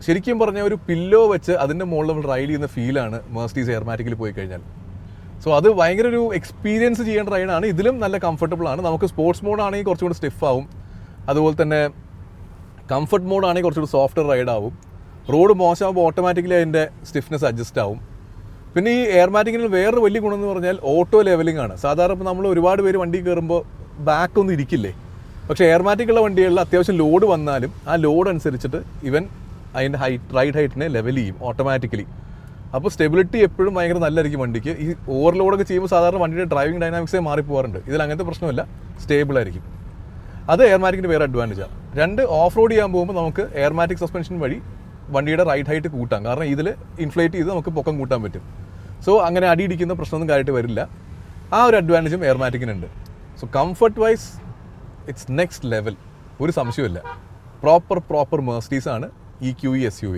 ശരിക്കും പറഞ്ഞാൽ ഒരു പില്ലോ വെച്ച് അതിൻ്റെ മുകളിൽ നമ്മൾ റൈഡ് ചെയ്യുന്ന ഫീലാണ് മെർസിഡീസ് എയർമാറ്റിക്കിൽ പോയി കഴിഞ്ഞാൽ. സോ അത് ഭയങ്കര ഒരു എക്സ്പീരിയൻസ് ചെയ്യേണ്ട റൈഡാണ്. ഇതിലും നല്ല കംഫർട്ടബിൾ ആണ്. നമുക്ക് സ്പോർട്സ് മോഡാണെങ്കിൽ കുറച്ചുകൂടി സ്റ്റിഫ് ആവും. അതുപോലെ തന്നെ കംഫർട്ട് മോഡാണെങ്കിൽ കുറച്ചുകൂടി സോഫ്റ്റ് റൈഡ് ആവും. റോഡ് മോശമാകുമ്പോൾ ഓട്ടോമാറ്റിക്കലി അതിൻ്റെ സ്റ്റിഫ്നെസ് അഡ്ജസ്റ്റ് ആവും. പിന്നെ ഈ എയർമാറ്റിക്കിന് വേറൊരു വലിയ ഗുണം എന്ന് പറഞ്ഞാൽ ഓട്ടോ ലെവലിംഗ് ആണ്. സാധാരണ ഇപ്പോൾ നമ്മൾ ഒരുപാട് പേര് വണ്ടി കയറുമ്പോൾ ബാക്കൊന്നും ഇരിക്കില്ലേ, പക്ഷേ എയർമാറ്റിക്കുള്ള വണ്ടികളിൽ അത്യാവശ്യം ലോഡ് വന്നാലും ആ ലോഡ് അനുസരിച്ചിട്ട് ഇവൻ അതിൻ്റെ റൈഡ് ഹൈറ്റിനെ ലെവൽ ചെയ്യും ഓട്ടോമാറ്റിക്കലി. അപ്പോൾ സ്റ്റെബിലിറ്റി എപ്പോഴും ഭയങ്കര നല്ലതായിരിക്കും വണ്ടിക്ക്. ഈ ഓവർലോഡൊക്കെ ചെയ്യുമ്പോൾ സാധാരണ വണ്ടിയുടെ ഡ്രൈവിംഗ് ഡൈനാമിക്സേ മാറിപ്പോകാറുണ്ട്. ഇതിൽ അങ്ങനത്തെ പ്രശ്നമില്ല, സ്റ്റേബിൾ ആയിരിക്കും. അത് എയർമാറ്റിക്കിൻ്റെ വേറെ അഡ്വാൻറ്റേജാണ്. 2 ഓഫ് റോഡ് ചെയ്യാൻ പോകുമ്പോൾ നമുക്ക് എയർമാറ്റിക് സസ്പെൻഷൻ വഴി വണ്ടിയുടെ റൈഡ് ഹൈറ്റ് കൂട്ടാം. കാരണം ഇതിൽ ഇൻഫ്ലേറ്റ് ചെയ്ത് നമുക്ക് പൊക്കം കൂട്ടാൻ പറ്റും. സോ അങ്ങനെ അടിയിടിക്കുന്ന പ്രശ്നമൊന്നും കാര്യമായിട്ട് വരില്ല. ആ ഒരു അഡ്വാൻറ്റേജും എയർമാറ്റിക്കിനുണ്ട്. So comfort wise it's next level, ഒരു സംശയമില്ല. പ്രോപ്പർ മെർസിഡീസ് ആണ് ഈ QE SUV.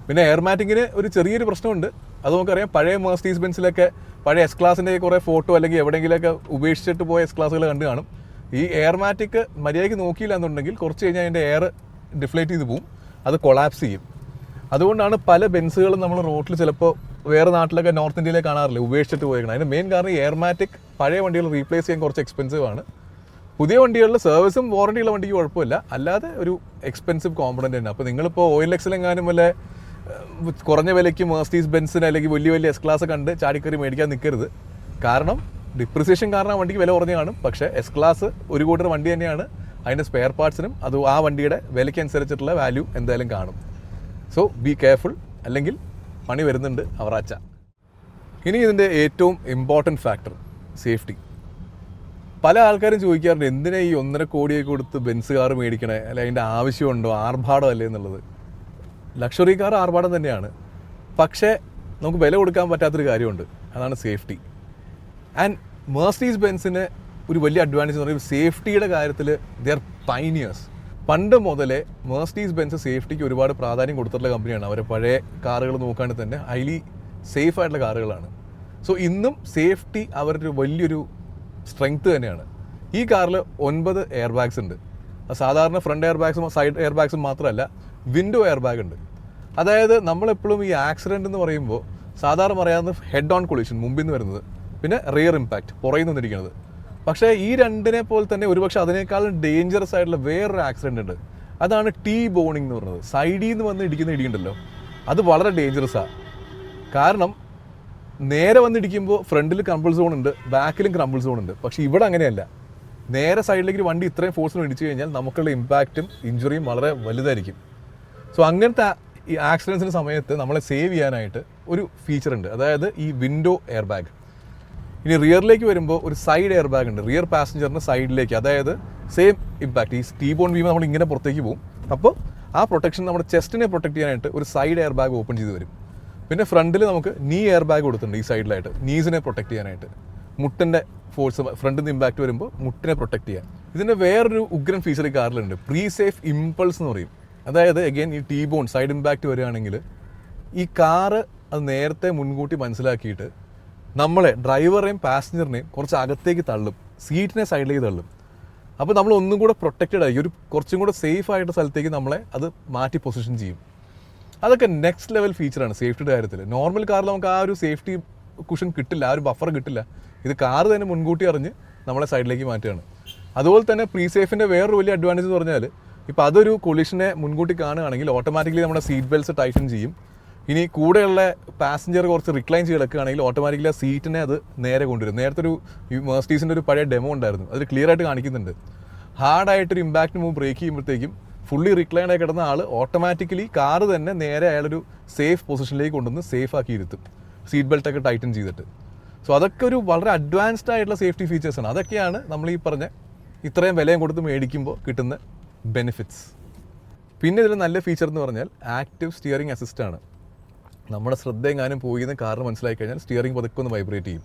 പിന്നെ എയർമാറ്റിങ്ങിന് ഒരു ചെറിയൊരു പ്രശ്നമുണ്ട്. അത് നമുക്കറിയാം, പഴയ മെർസിഡീസ് ബെൻസിലൊക്കെ പഴയ എസ് ക്ലാസിൻ്റെ കുറേ ഫോട്ടോ അല്ലെങ്കിൽ എവിടെയെങ്കിലുമൊക്കെ ഉപേക്ഷിച്ചിട്ട് പോയ എസ് ക്ലാസ്സുകൾ കണ്ടു കാണും. ഈ എയർമാറ്റിക് മര്യാദയ്ക്ക് നോക്കിയില്ല എന്നുണ്ടെങ്കിൽ കുറച്ച് കഴിഞ്ഞാൽ അതിൻ്റെ എയർ ഡിഫ്ലേറ്റ് ചെയ്ത് പോവും, അത് കൊളാപ്സ് ചെയ്യും. അതുകൊണ്ടാണ് പല ബെൻസുകളും നമ്മൾ റോട്ടിൽ ചിലപ്പോൾ വേറെ നാട്ടിലൊക്കെ നോർത്ത് ഇന്ത്യയിലെ കാണാറില്ല ഉപേക്ഷിച്ചിട്ട് പോയേക്കണം. അതിന് മെയിൻ കാരണം ഈ എയർമാറ്റിക് പഴയ വണ്ടികൾ റീപ്ലേസ് ചെയ്യാൻ കുറച്ച് എക്സ്പെൻസീവ് ആണ്. പുതിയ വണ്ടികളിൽ സർവീസും വാറണ്ടിയുള്ള വണ്ടിക്ക് കുഴപ്പമില്ല, അല്ലാതെ ഒരു എക്സ്പെൻസീവ് കോമ്പണൻ്റ് തന്നെ. അപ്പോൾ നിങ്ങളിപ്പോൾ OLXലെങ്ങാനും വല്ല കുറഞ്ഞ വിലയ്ക്ക് മെർസിഡീസ് ബെൻസിന് അല്ലെങ്കിൽ വലിയ എസ് ക്ലാസ് കണ്ട് ചാടിക്കറി മേടിക്കാൻ നിൽക്കരുത്. കാരണം ഡിപ്രിസിയേഷൻ കാരണം ആ വണ്ടിക്ക് വില കുറഞ്ഞ് കാണും, പക്ഷേ എസ് ക്ലാസ് ഒരു കൂട്ടർ വണ്ടി തന്നെയാണ്. അതിൻ്റെ സ്പെയർ പാർട്സിനും അത് ആ വണ്ടിയുടെ വിലയ്ക്കനുസരിച്ചിട്ടുള്ള വാല്യൂ എന്തായാലും കാണും. സോ ബി കെയർഫുൾ, അല്ലെങ്കിൽ പണി വരുന്നുണ്ട് അവറാച്ച. ഇനി ഇതിൻ്റെ ഏറ്റവും ഇമ്പോർട്ടൻറ്റ് ഫാക്ടർ സേഫ്റ്റി. പല ആൾക്കാരും ചോദിക്കാറുണ്ട്, എന്തിനാ ഈ 1.5 കോടിയൊക്കെ കൊടുത്ത് ബെൻസ് കാർ മേടിക്കണേ, അല്ലെങ്കിൽ അതിൻ്റെ ആവശ്യമുണ്ടോ, ആർഭാടം അല്ലേ എന്നുള്ളത്. ലക്ഷറി കാർ ആർഭാടം തന്നെയാണ്, പക്ഷേ നമുക്ക് വില കൊടുക്കാൻ പറ്റാത്തൊരു കാര്യമുണ്ട്, അതാണ് സേഫ്റ്റി. ആൻഡ് മെർസിഡീസ് ബെൻസിന് ഒരു വലിയ അഡ്വാൻറ്റേജ് എന്ന് പറയുന്നത് സേഫ്റ്റിയുടെ കാര്യത്തിൽ ദേ ആർ പൈനിയേഴ്സ്. പണ്ട് മുതലേ മെർസിഡീസ് ബെൻസ് സേഫ്റ്റിക്ക് ഒരുപാട് പ്രാധാന്യം കൊടുത്തിട്ടുള്ള കമ്പനിയാണ്. അവരെ പഴയ കാറുകൾ നോക്കുകയാണെങ്കിൽ തന്നെ ഹൈലി സേഫ് ആയിട്ടുള്ള കാറുകളാണ്. സോ ഇന്നും സേഫ്റ്റി അവരുടെ വലിയൊരു സ്ട്രെങ്ത് തന്നെയാണ്. ഈ കാറിൽ 9 എയർ ബാഗ്സ് ഉണ്ട്. സാധാരണ ഫ്രണ്ട് എയർ ബാഗ്സും സൈഡ് എയർ ബാഗ്സും മാത്രമല്ല, വിൻഡോ എയർ ബാഗ് ഉണ്ട്. അതായത് നമ്മളെപ്പോഴും ഈ ആക്സിഡൻറ്റ് എന്ന് പറയുമ്പോൾ സാധാരണ പറയാവുന്ന ഹെഡ് ഓൺ കൊളിഷൻ മുമ്പിൽ നിന്ന് വരുന്നത്, പിന്നെ റിയർ ഇമ്പാക്റ്റ് പുറയിൽ നിന്നിരിക്കുന്നത്. പക്ഷേ ഈ രണ്ടിനെ പോലെ തന്നെ ഒരുപക്ഷെ അതിനേക്കാളും ഡേഞ്ചറസ് ആയിട്ടുള്ള വേറൊരു ആക്സിഡൻ്റ് ഉണ്ട്. അതാണ് ടീ ബോണിംഗ് എന്ന് പറയുന്നത്. സൈഡിൽ നിന്ന് വന്ന് ഇടിക്കുന്ന ഇടിയുണ്ടല്ലോ, അത് വളരെ ഡേഞ്ചറസാണ്. കാരണം നേരെ വന്നിടിക്കുമ്പോൾ ഫ്രണ്ടിൽ ക്രംബിൾ സോൺ ഉണ്ട്, ബാക്കിലും ക്രംബിൾ സോൺ ഉണ്ട്. പക്ഷേ ഇവിടെ അങ്ങനെയല്ല. നേരെ സൈഡിലേക്ക് വണ്ടി ഇത്രയും ഫോഴ്സിന് ഇടിച്ചു കഴിഞ്ഞാൽ നമുക്കുള്ള ഇമ്പാക്റ്റും ഇഞ്ചുറിയും വളരെ വലുതായിരിക്കും. സോ അങ്ങനത്തെ ഈ ആക്സിഡൻസിൻ്റെ സമയത്ത് നമ്മളെ സേവ് ചെയ്യാനായിട്ട് ഒരു ഫീച്ചർ ഉണ്ട്, അതായത് ഈ വിൻഡോ എയർ ബാഗ്. ഇനി റിയറിലേക്ക് വരുമ്പോൾ ഒരു സൈഡ് എയർ ബാഗ് ഉണ്ട്, റിയർ പാസഞ്ചറിന് സൈഡിലേക്ക്. അതായത് സെയിം ഇമ്പാക്റ്റ്, ഈ ടീ ബോൺ വീഴുമ്പോൾ നമ്മൾ ഇങ്ങനെ പുറത്തേക്ക് പോകും. അപ്പോൾ ആ പ്രൊട്ടക്ഷൻ നമ്മുടെ ചെസ്റ്റിനെ പ്രൊട്ടക്ട് ചെയ്യാനായിട്ട് ഒരു സൈഡ് എയർ ബാഗ് ഓപ്പൺ ചെയ്ത് വരും. പിന്നെ ഫ്രണ്ടിൽ നമുക്ക് നീ എയർ ബാഗ് കൊടുത്തിട്ടുണ്ട് ഈ സൈഡിലായിട്ട്, നീസിനെ പ്രൊട്ടക്ട് ചെയ്യാനായിട്ട്. മുട്ടിൻ്റെ ഫോഴ്സ് ഫ്രണ്ടിൽ നിന്ന് ഇമ്പാക്റ്റ് വരുമ്പോൾ മുട്ടിനെ പ്രൊട്ടക്ട് ചെയ്യാൻ. ഇതിൻ്റെ വേറൊരു ഉഗ്രൻ ഫീച്ചർ ഈ കാറിലുണ്ട്, പ്രീ സേഫ് ഇമ്പൾസ് എന്ന് പറയും. അതായത് അഗെയിൻ ഈ ടീ ബോൺ സൈഡ് ഇമ്പാക്റ്റ് വരികയാണെങ്കിൽ ഈ കാറ് അത് നേരത്തെ മുൻകൂട്ടി മനസ്സിലാക്കിയിട്ട് നമ്മളെ ഡ്രൈവറെയും പാസഞ്ചറിനെയും കുറച്ച് അകത്തേക്ക് തള്ളും, സീറ്റിനെ സൈഡിലേക്ക് തള്ളും. അപ്പോൾ നമ്മൾ ഒന്നും കൂടെ പ്രൊട്ടക്റ്റഡ് ആയി ഒരു കുറച്ചും കൂടെ സേഫ് ആയിട്ട് സ്ഥലത്തേക്ക് നമ്മളെ അത് മാറ്റി പൊസിഷൻ ചെയ്യും. അതൊക്കെ നെക്സ്റ്റ് ലെവൽ ഫീച്ചറാണ് സേഫ്റ്റിയുടെ കാര്യത്തിൽ. നോർമൽ കാറിൽ നമുക്ക് ആ ഒരു സേഫ്റ്റി കുഷൻ കിട്ടില്ല, ആ ഒരു ബഫർ കിട്ടില്ല. ഇത് കാറ് തന്നെ മുൻകൂട്ടി അറിഞ്ഞ് നമ്മളെ സൈഡിലേക്ക് മാറ്റുകയാണ്. അതുപോലെ തന്നെ പ്രീ സേഫിൻ്റെ വേറൊരു വലിയ അഡ്വാൻറ്റേജ് എന്ന് പറഞ്ഞാൽ, ഇപ്പോൾ അതൊരു കൊളിഷനെ മുൻകൂട്ടി കാണുകയാണെങ്കിൽ ഓട്ടോമാറ്റിക്കലി നമ്മുടെ സീറ്റ് ബെൽറ്റ്സ് ടൈറ്റൻ ചെയ്യും. ഇനി കൂടെയുള്ള പാസഞ്ചർ കുറച്ച് റിക്ലൈൻ ചെയ്ത് കിടക്കുകയാണെങ്കിൽ ഓട്ടോമാറ്റിക്കലി ആ സീറ്റിനെ അത് നേരെ കൊണ്ടുവരും. നേരത്തെ ഒരു മെർസിഡീസിൻ്റെ ഒരു പഴയ ഡെമോ ഉണ്ടായിരുന്നു, അതിൽ ക്ലിയർ ആയിട്ട് കാണിക്കുന്നുണ്ട്. ഹാർഡായിട്ടൊരു ഇമ്പാക്റ്റ് മൂവ് ബ്രേക്ക് ചെയ്യുമ്പോഴത്തേക്കും ഫുള്ളി റിക്ലൈൻ ആയി കിടന്ന ആൾ ഓട്ടോമാറ്റിക്കലി കാറ് തന്നെ നേരെ അയാളൊരു സേഫ് പൊസിഷനിലേക്ക് കൊണ്ടുവന്ന് സേഫ് ആക്കി ഇരുത്തും, സീറ്റ് ബെൽറ്റൊക്കെ ടൈറ്റൻ ചെയ്തിട്ട്. സോ അതൊക്കെ ഒരു വളരെ അഡ്വാൻസ്ഡ് ആയിട്ടുള്ള സേഫ്റ്റി ഫീച്ചേഴ്സാണ്. അതൊക്കെയാണ് നമ്മൾ ഈ പറഞ്ഞ ഇത്രയും വിലയും കൊടുത്ത് മേടിക്കുമ്പോൾ കിട്ടുന്ന ബെനിഫിറ്റ്സ്. പിന്നെ ഇതിൽ നല്ല ഫീച്ചർ എന്ന് പറഞ്ഞാൽ ആക്റ്റീവ് സ്റ്റിയറിംഗ് അസിസ്റ്റാണ്. നമ്മുടെ ശ്രദ്ധ എങ്ങാനും പോയി എന്ന് കാറിന് മനസ്സിലാക്കി കഴിഞ്ഞാൽ സ്റ്റിയറിംഗ് പതുക്കെ ഒന്ന് വൈബ്രേറ്റ് ചെയ്യും.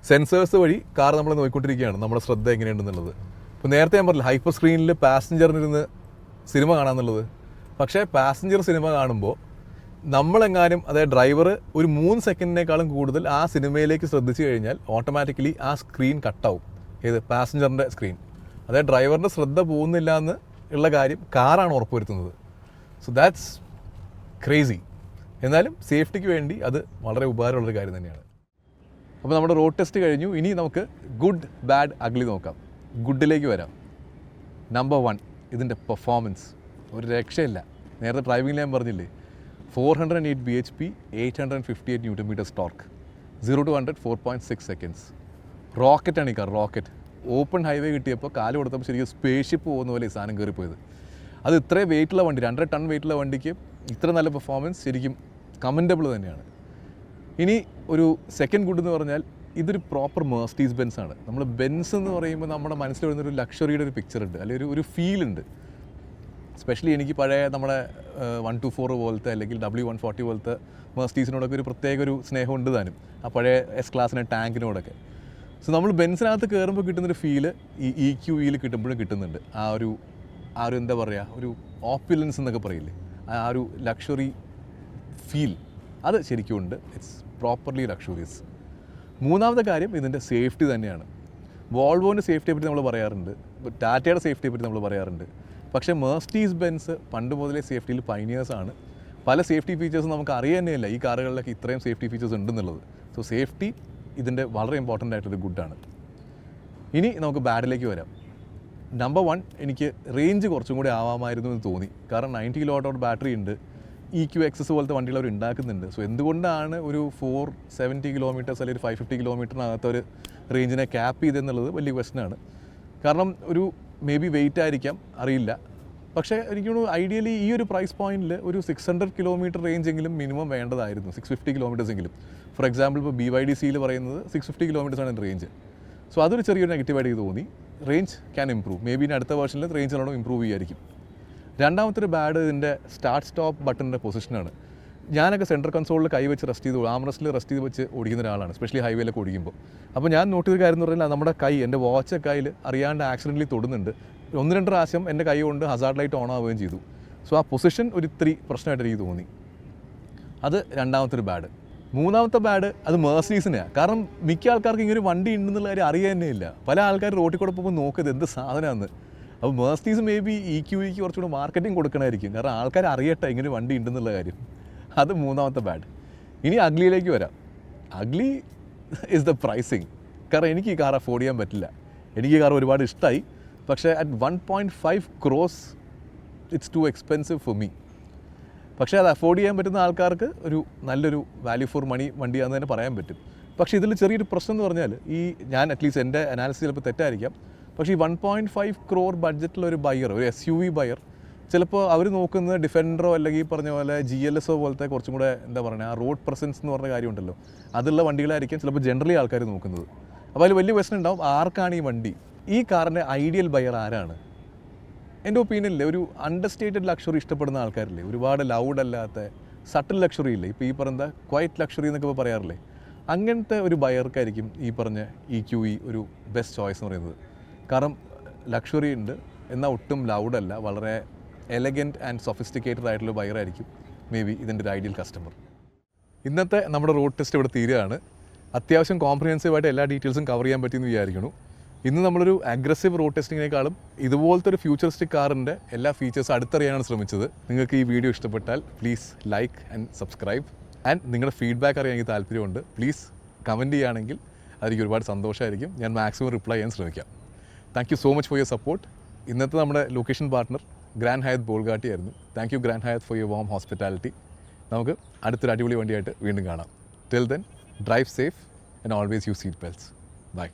സെൻസേഴ്സ് വഴി കാർ നമ്മൾ നോക്കിക്കൊണ്ടിരിക്കുകയാണ് നമ്മുടെ ശ്രദ്ധ എങ്ങനെയുണ്ടെന്നുള്ളത്. ഇപ്പോൾ നേരത്തെ ഞാൻ പറഞ്ഞില്ല, ഹൈപ്പർ സ്ക്രീനിൽ പാസഞ്ചറിനിരുന്ന് സിനിമ കാണാമെന്നുള്ളത്. പക്ഷേ പാസഞ്ചർ സിനിമ കാണുമ്പോൾ നമ്മളെങ്ങാനും, അതായത് ഡ്രൈവർ ഒരു 3 സെക്കൻഡിനേക്കാളും കൂടുതൽ ആ സിനിമയിലേക്ക് ശ്രദ്ധിച്ചു കഴിഞ്ഞാൽ ഓട്ടോമാറ്റിക്കലി ആ സ്ക്രീൻ കട്ടാവും. ഏത് പാസഞ്ചറിൻ്റെ സ്ക്രീൻ. അതായത് ഡ്രൈവറിൻ്റെ ശ്രദ്ധ പോകുന്നില്ല എന്ന് ഉള്ള കാര്യം കാറാണ് ഉറപ്പുവരുത്തുന്നത്. So that's crazy. എന്നാലും സേഫ്റ്റിക്ക് വേണ്ടി അത് വളരെ ഉപകാരമുള്ളൊരു കാര്യം തന്നെയാണ്. അപ്പോൾ നമ്മുടെ റോഡ് ടെസ്റ്റ് കഴിഞ്ഞു. ഇനി നമുക്ക് ഗുഡ് ബാഡ് അഗ്ലി നോക്കാം. ഗുഡിലേക്ക് വരാം. നമ്പർ 1, ഇതിൻ്റെ പെർഫോമൻസ് ഒരു രക്ഷയില്ല. നേരത്തെ ഡ്രൈവിംഗിൽ ഞാൻ പറഞ്ഞില്ലേ, 408 bhp, 858 Nm torque, 0 to 100 4.6 seconds. റോക്കറ്റാണ് ഈ കാർ, റോക്കറ്റ്. ഓപ്പൺ ഹൈവേ കിട്ടിയപ്പോൾ കാല് കൊടുത്തപ്പോൾ ശരിക്കും സ്പേസ് ഷിപ്പ് പോകുന്ന പോലെ ഈ സാധനം കയറിപ്പോയത്. അത് ഇത്രയും വെയിറ്റുള്ള വണ്ടി, 2.5 ടൺ വെയിറ്റുള്ള വണ്ടിക്ക് ഇത്ര നല്ല പെർഫോമൻസ് ശരിക്കും കമൻറ്റബിൾ തന്നെയാണ്. ഇനി ഒരു സെക്കൻഡ് ഗുഡ് എന്ന് പറഞ്ഞാൽ ഇതൊരു പ്രോപ്പർ മെർസിഡീസ് ബെൻസ് ആണ്. നമ്മൾ ബെൻസ് എന്ന് പറയുമ്പോൾ നമ്മുടെ മനസ്സിൽ വരുന്നൊരു ലക്ഷറിയുടെ ഒരു പിക്ചർ ഉണ്ട്, അല്ലെങ്കിൽ ഒരു ഫീൽ ഉണ്ട്. സ്പെഷ്യലി എനിക്ക് പഴയ നമ്മുടെ 124 പോലത്തെ അല്ലെങ്കിൽ W140 പോലത്തെ മെർസിഡീസിനോടൊക്കെ ഒരു പ്രത്യേക ഒരു സ്നേഹമുണ്ട് താനും, ആ പഴയ എസ് ക്ലാസിൻ്റെ ടാങ്കിനോടൊക്കെ. സോ നമ്മൾ ബെൻസിനകത്ത് കയറുമ്പോൾ കിട്ടുന്നൊരു ഫീല് ഈ EQEയിൽ കിട്ടുമ്പോഴും കിട്ടുന്നുണ്ട്. ആ ഒരു എന്താ പറയുക, ഒരു ഓപ്പുലൻസ് എന്നൊക്കെ പറയില്ലേ, ആ ഒരു ലക്ഷറി ഫീൽ അത് ശരിക്കും ഉണ്ട്. It's properly luxurious. മൂന്നാമത്തെ കാര്യം ഇതിൻ്റെ സേഫ്റ്റി തന്നെയാണ്. വോൾവോൻ്റെ സേഫ്റ്റിയെ പറ്റി നമ്മൾ പറയാറുണ്ട്, ടാറ്റയുടെ സേഫ്റ്റിയെ പറ്റി നമ്മൾ പറയാറുണ്ട്. പക്ഷേ മെർസിഡീസ് ബെൻസ് പണ്ട് മുതലേ സേഫ്റ്റിയിൽ പൈനിയേഴ്സാണ്. പല സേഫ്റ്റി ഫീച്ചേഴ്സും നമുക്ക് അറിയാൻ തന്നെയില്ല ഈ കാറുകളിലൊക്കെ ഇത്രയും സേഫ്റ്റി ഫീച്ചേഴ്സ് ഉണ്ടെന്നുള്ളത്. സോ സേഫ്റ്റി ഇതിൻ്റെ വളരെ ഇമ്പോർട്ടൻ്റ് ആയിട്ടൊരു ഗുഡാണ്. ഇനി നമുക്ക് ബാഡിലേക്ക് വരാം. നമ്പർ 1, എനിക്ക് റേഞ്ച് കുറച്ചും കൂടി ആവാമായിരുന്നു എന്ന് തോന്നി. കാരണം 90 kWh ബാറ്ററി ഉണ്ട്. EQXS പോലത്തെ വണ്ടികൾ അവർ ഉണ്ടാക്കുന്നുണ്ട്. സോ എന്തുകൊണ്ടാണ് ഒരു 470 കിലോമീറ്റേഴ്സ് അല്ലെങ്കിൽ ഒരു 550 കിലോമീറ്ററിനകത്ത് ഒരു റേഞ്ചിനെ ക്യാപ്പ് ചെയ്തെന്നുള്ളത് വലിയ ക്വസ്റ്റനാണ്. കാരണം ഒരു മേ ബി വെയിറ്റ് ആയിരിക്കാം, അറിയില്ല. പക്ഷേ എനിക്ക് തോന്നുന്നു ഐഡിയലി ഈ ഒരു പ്രൈസ് പോയിന്റിൽ ഒരു 600 കിലോമീറ്റർ റേഞ്ച് എങ്കിലും മിനിമം വേണ്ടതായിരുന്നു, 650 കിലോമീറ്റേഴ്സ് എങ്കിലും. ഫോർ എക്സാമ്പിൾ ഇപ്പോൾ BYD-Cയിൽ പറയുന്നത് 650 കിലോമീറ്റേഴ്സാണ് റേഞ്ച്. സോ അതൊരു ചെറിയൊരു നെഗറ്റീവായിട്ട് തോന്നി. Range can improve, may be ഇനി അടുത്ത വേർഷനിൽ റേഞ്ച് നല്ലോണം ഇംപ്രൂവ് ചെയ്യുമായിരിക്കും. രണ്ടാമത്തെ ഒരു ബാഡ് ഇതിൻ്റെ സ്റ്റാർട്ട് സ്റ്റോപ്പ് ബട്ടണിൻ്റെ പൊസിഷനാണ്. ഞാനൊക്കെ സെൻട്രൽ കൺസോളിൽ കൈവച്ച് റെസ്റ്റ് ചെയ്ത് ആംറസ്റ്റിൽ റെസ്റ്റ് ചെയ്ത് വെച്ച് ഓടിക്കുന്ന ഒരാളാണ്, സ്പെഷ്യലി ഹൈവേയിലൊക്കെ ഓടിക്കുമ്പോൾ. അപ്പോൾ ഞാൻ നോട്ട് ചെയ്ത കാര്യം എന്ന് പറഞ്ഞാൽ നമ്മുടെ കൈ, എൻ്റെ വാച്ച് കയ്യിൽ അറിയാണ്ട് ആക്സിഡൻ്റലി തൊടുന്നുണ്ട്. 1-2 പ്രാവശ്യം എൻ്റെ കൈ കൊണ്ട് ഹസാർഡ് ലൈറ്റ് ഓൺ ആവുകയും ചെയ്തു. സോ ആ പൊസിഷൻ ഒരു ഇത്തിരി പ്രശ്നമായിട്ട് എനിക്ക് തോന്നി. അത് രണ്ടാമത്തെ ഒരു ബാഡ്. മൂന്നാമത്തെ ബാഡ് അത് മെർസിഡീസിനെയാണ്. കാരണം മിക്ക ആൾക്കാർക്ക് ഇങ്ങനെ ഒരു വണ്ടി ഉണ്ടെന്നുള്ള കാര്യം അറിയാൻ തന്നെ ഇല്ല. പല ആൾക്കാർ റോട്ടിൽ കൂടെ പോകുമ്പോൾ നോക്കുന്നത് എന്ത് സാധനമാണ്. അപ്പോൾ മെർസിഡീസ് മേ ബി EQEക്ക് കുറച്ചുകൂടെ മാർക്കറ്റിംഗ് കൊടുക്കണമായിരിക്കും, കാരണം ആൾക്കാർ അറിയട്ടെ ഇങ്ങനെ ഒരു വണ്ടി ഉണ്ടെന്നുള്ള കാര്യം. അത് മൂന്നാമത്തെ ബാഡ്. ഇനി അഗ്ലിയിലേക്ക് വരാം. Ugly is the pricing. കാരണം എനിക്ക് ഈ കാർ അഫോർഡ് ചെയ്യാൻ പറ്റില്ല. എനിക്ക് ഈ കാർ ഒരുപാട് ഇഷ്ടമായി, പക്ഷേ at 1.5 crores it's to expensive four me. പക്ഷേ അത് അഫോർഡ് ചെയ്യാൻ പറ്റുന്ന ആൾക്കാർക്ക് ഒരു നല്ലൊരു വാല്യൂ ഫോർ മണി വണ്ടിയാണെന്ന് തന്നെ പറയാൻ പറ്റും. പക്ഷേ ഇതിൽ ചെറിയൊരു പ്രശ്നം എന്ന് പറഞ്ഞാൽ ഞാൻ അറ്റ്ലീസ്റ്റ് എൻ്റെ അനാലിസിസ് ചിലപ്പോൾ തെറ്റായിരിക്കാം, പക്ഷേ ഈ 1.5 crore ബഡ്ജറ്റിലൊരു ബയർ, ഒരു SUV ബയർ, ചിലപ്പോൾ അവർ നോക്കുന്നത് ഡിഫൻഡറോ അല്ലെങ്കിൽ പറഞ്ഞ പോലെ GLSO പോലത്തെ കുറച്ചും കൂടെ എന്താ പറയുക, ആ റോഡ് പ്രസൻസ് എന്ന് പറഞ്ഞ കാര്യമുണ്ടല്ലോ, അതുള്ള വണ്ടികളായിരിക്കും ചിലപ്പോൾ ജനറലി ആൾക്കാർ നോക്കുന്നത്. അപ്പോൾ അതിൽ വലിയ ക്വസ്റ്റൻ ഉണ്ടാവും, ആർക്കാണ് ഈ വണ്ടി, ഈ കാറിൻ്റെ ഐഡിയൽ ബയർ ആരാണ്? എൻ്റെ ഒപ്പീനിയനിൽ ഒരു അണ്ടർസ്റ്റേറ്റഡ് ലക്ഷറി ഇഷ്ടപ്പെടുന്ന ആൾക്കാരില്ലേ, ഒരുപാട് ലൗഡ് അല്ലാത്ത സട്ടിൽ ലക്ഷറി ഇല്ലേ, ഇപ്പോൾ ഈ പറഞ്ഞ ക്വയറ്റ് ലക്ഷറി എന്നൊക്കെ പറയാറില്ലേ, അങ്ങനത്തെ ഒരു ബയർക്കായിരിക്കും ഈ പറഞ്ഞ EQE ഒരു ബെസ്റ്റ് ചോയ്സ് എന്ന് പറയുന്നത്. കാരണം ലക്ഷറി ഉണ്ട്, എന്നാൽ ഒട്ടും ലൗഡല്ല, വളരെ എലഗൻറ്റ് ആൻഡ് സൊഫിസ്റ്റിക്കേറ്റഡ് ആയിട്ടുള്ള ബയറായിരിക്കും മേ ബി ഇതിൻ്റെ ഒരു ഐഡിയൽ കസ്റ്റമർ. ഇന്നത്തെ നമ്മുടെ റോഡ് ടെസ്റ്റ് ഇവിടെ തീരുകയാണ്. അത്യാവശ്യം കോംപ്രിഹെൻസീവായിട്ട് എല്ലാ ഡീറ്റെയിൽസും കവർ ചെയ്യാൻ പറ്റിയെന്ന് വിചാരിക്കുന്നു. ഇന്ന് നമ്മളൊരു അഗ്രസീവ് റോഡ് ടെസ്റ്റിങ്ങിനേക്കാളും ഇതുപോലത്തെ ഒരു ഫ്യൂച്ചറിസ്റ്റിക് കാറിൻ്റെ എല്ലാ ഫീച്ചേഴ്സും അടുത്തറിയാനാണ് ശ്രമിച്ചത്. നിങ്ങൾക്ക് ഈ വീഡിയോ ഇഷ്ടപ്പെട്ടാൽ please like and subscribe. And നിങ്ങളുടെ ഫീഡ്ബാക്ക് അറിയാൻ എനിക്ക് താല്പര്യമുണ്ട്. പ്ലീസ് കമൻറ്റ് ചെയ്യുകയാണെങ്കിൽ അതെനിക്ക് ഒരുപാട് സന്തോഷമായിരിക്കും. ഞാൻ മാക്സിമം റിപ്ലൈ ചെയ്യാൻ ശ്രമിക്കാം. Thank you so much for your support. ഇന്നത്തെ നമ്മുടെ location partner Grand Hyatt Bolgatty ആയിരുന്നു. Thank you Grand Hyatt for your warm hospitality. നമുക്ക് അടുത്തൊരു അടിപൊളി വണ്ടിയായിട്ട് വീണ്ടും കാണാം. Till then drive safe and always use seat belts. By.